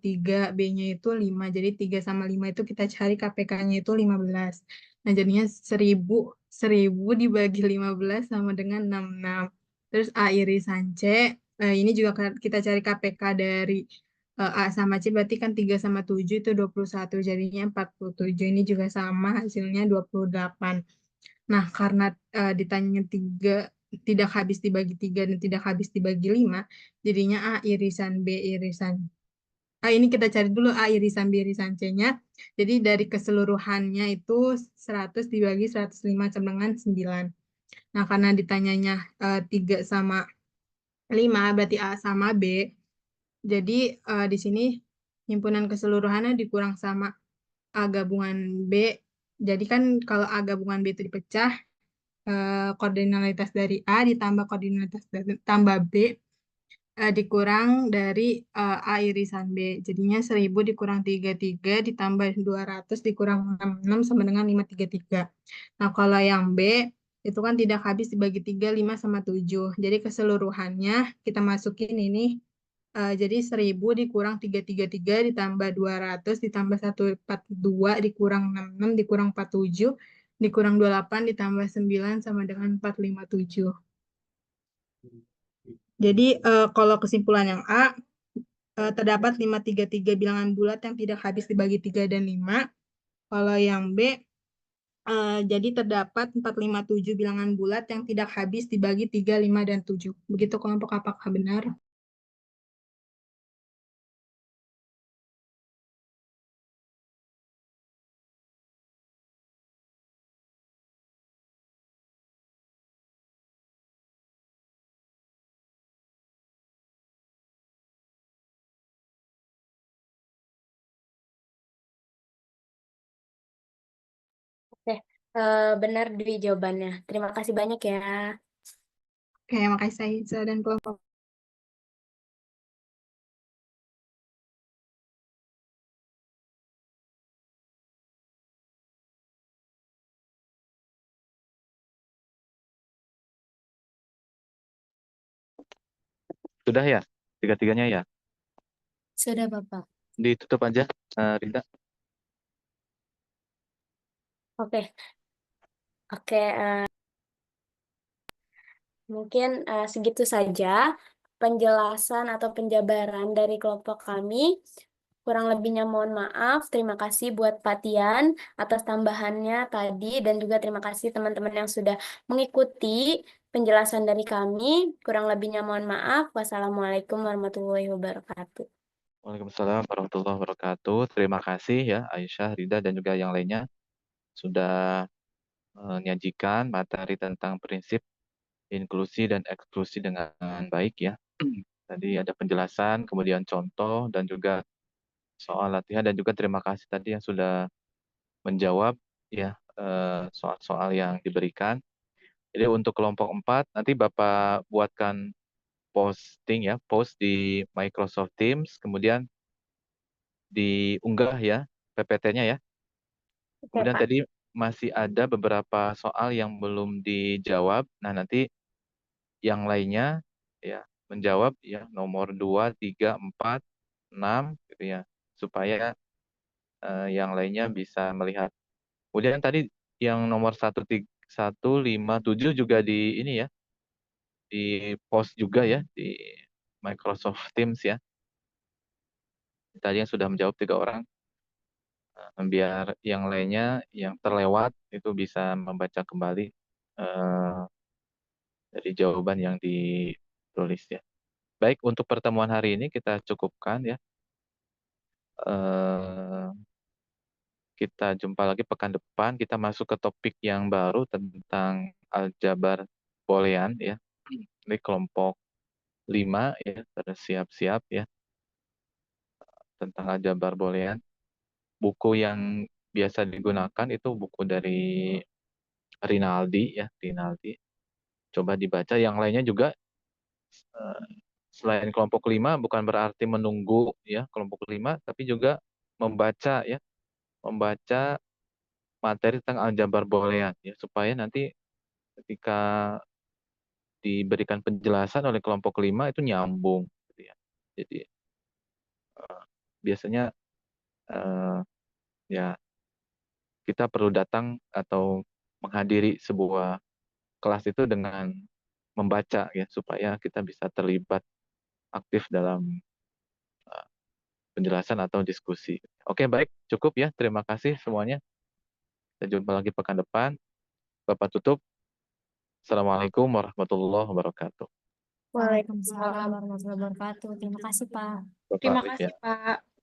3, B-nya itu 5. Jadi 3 sama 5 itu kita cari KPK-nya itu 15. Nah, jadinya 1000 dibagi 15 sama dengan 66. Terus A irisan C, ini juga kita cari KPK dari A sama C, berarti kan 3 sama 7 itu 21. Jadinya 47. Ini juga sama, hasilnya 28. Nah, karena ditanya 3 tidak habis dibagi 3 dan tidak habis dibagi 5, jadinya A irisan B irisan. Ini kita cari dulu A irisan B irisan C-nya. Jadi dari keseluruhannya itu 100 dibagi 105 sama dengan 9. Nah, karena ditanyanya 3 sama 5, berarti A sama B. Jadi di sini himpunan keseluruhannya dikurang sama A gabungan B. Jadi kan kalau A gabungan B itu dipecah, koordinalitas dari A ditambah koordinalitas tambah B dikurang dari A irisan B. Jadinya 1000 dikurang 33 ditambah 200 dikurang 66 sama dengan 533. Nah, kalau yang B itu kan tidak habis dibagi 3, 5 sama 7. Jadi keseluruhannya kita masukin ini. Jadi 1000 dikurang 333 ditambah 200 ditambah 142 dikurang 66 dikurang 47 dikurang 28 ditambah 9 sama dengan 457. Jadi kalau kesimpulan yang A, terdapat 533 bilangan bulat yang tidak habis dibagi 3 dan 5. Kalau yang B, jadi terdapat 457 bilangan bulat yang tidak habis dibagi 3, 5, dan 7. Begitu kelompok, apakah benar? Benar di jawabannya. Terima kasih banyak ya. Oke, makasih Aiza dan kelompok. Sudah ya? Tiga-tiganya ya? Sudah, Bapak. Ditutup aja, Rida. Oke, oke. Mungkin segitu saja penjelasan atau penjabaran dari kelompok kami. Kurang lebihnya mohon maaf. Terima kasih buat Pak Tian atas tambahannya tadi dan juga terima kasih teman-teman yang sudah mengikuti penjelasan dari kami. Kurang lebihnya mohon maaf. Wassalamualaikum warahmatullahi wabarakatuh. Waalaikumsalam warahmatullahi wabarakatuh. Terima kasih ya Aisyah, Rida, dan juga yang lainnya sudah menyajikan materi tentang prinsip inklusi dan eksklusi dengan baik ya. Tadi ada penjelasan, kemudian contoh, dan juga soal latihan, dan juga terima kasih tadi yang sudah menjawab ya soal-soal yang diberikan. Jadi untuk kelompok 4, nanti Bapak buatkan post di Microsoft Teams, kemudian diunggah ya PPT-nya ya. Oke, Kemudian Pak. tadi masih ada beberapa soal yang belum dijawab. Nah, nanti yang lainnya ya menjawab ya nomor 2, 3, 4, 6 gitu ya. Supaya yang lainnya bisa melihat. Kemudian tadi yang nomor 157 juga di ini ya, di post juga ya di Microsoft Teams ya. Tadi yang sudah menjawab 3 orang. Biar yang lainnya yang terlewat itu bisa membaca kembali eh, dari jawaban yang ditulis ya. Baik, untuk pertemuan hari ini kita cukupkan ya. Eh, kita jumpa lagi pekan depan. Kita masuk ke topik yang baru tentang aljabar boolean ya. Ini kelompok 5 ya, bersiap-siap ya tentang aljabar boolean. Buku yang biasa digunakan itu buku dari Rinaldi ya, Rinaldi. Coba dibaca. Yang lainnya juga eh, selain kelompok 5 bukan berarti menunggu ya kelompok 5, tapi juga membaca ya, membaca materi tentang aljabar boolean ya supaya nanti ketika diberikan penjelasan oleh kelompok 5 itu nyambung gitu ya. Jadi biasanya eh, ya kita perlu datang atau menghadiri sebuah kelas itu dengan membaca ya supaya kita bisa terlibat aktif dalam penjelasan atau diskusi. Oke, baik, cukup ya. Terima kasih semuanya. Kita jumpa lagi pekan depan. Bapak tutup. Assalamualaikum warahmatullahi wabarakatuh. Waalaikumsalam warahmatullahi wabarakatuh. Terima kasih, Pak. Bapak Terima Arif kasih, ya. Pak.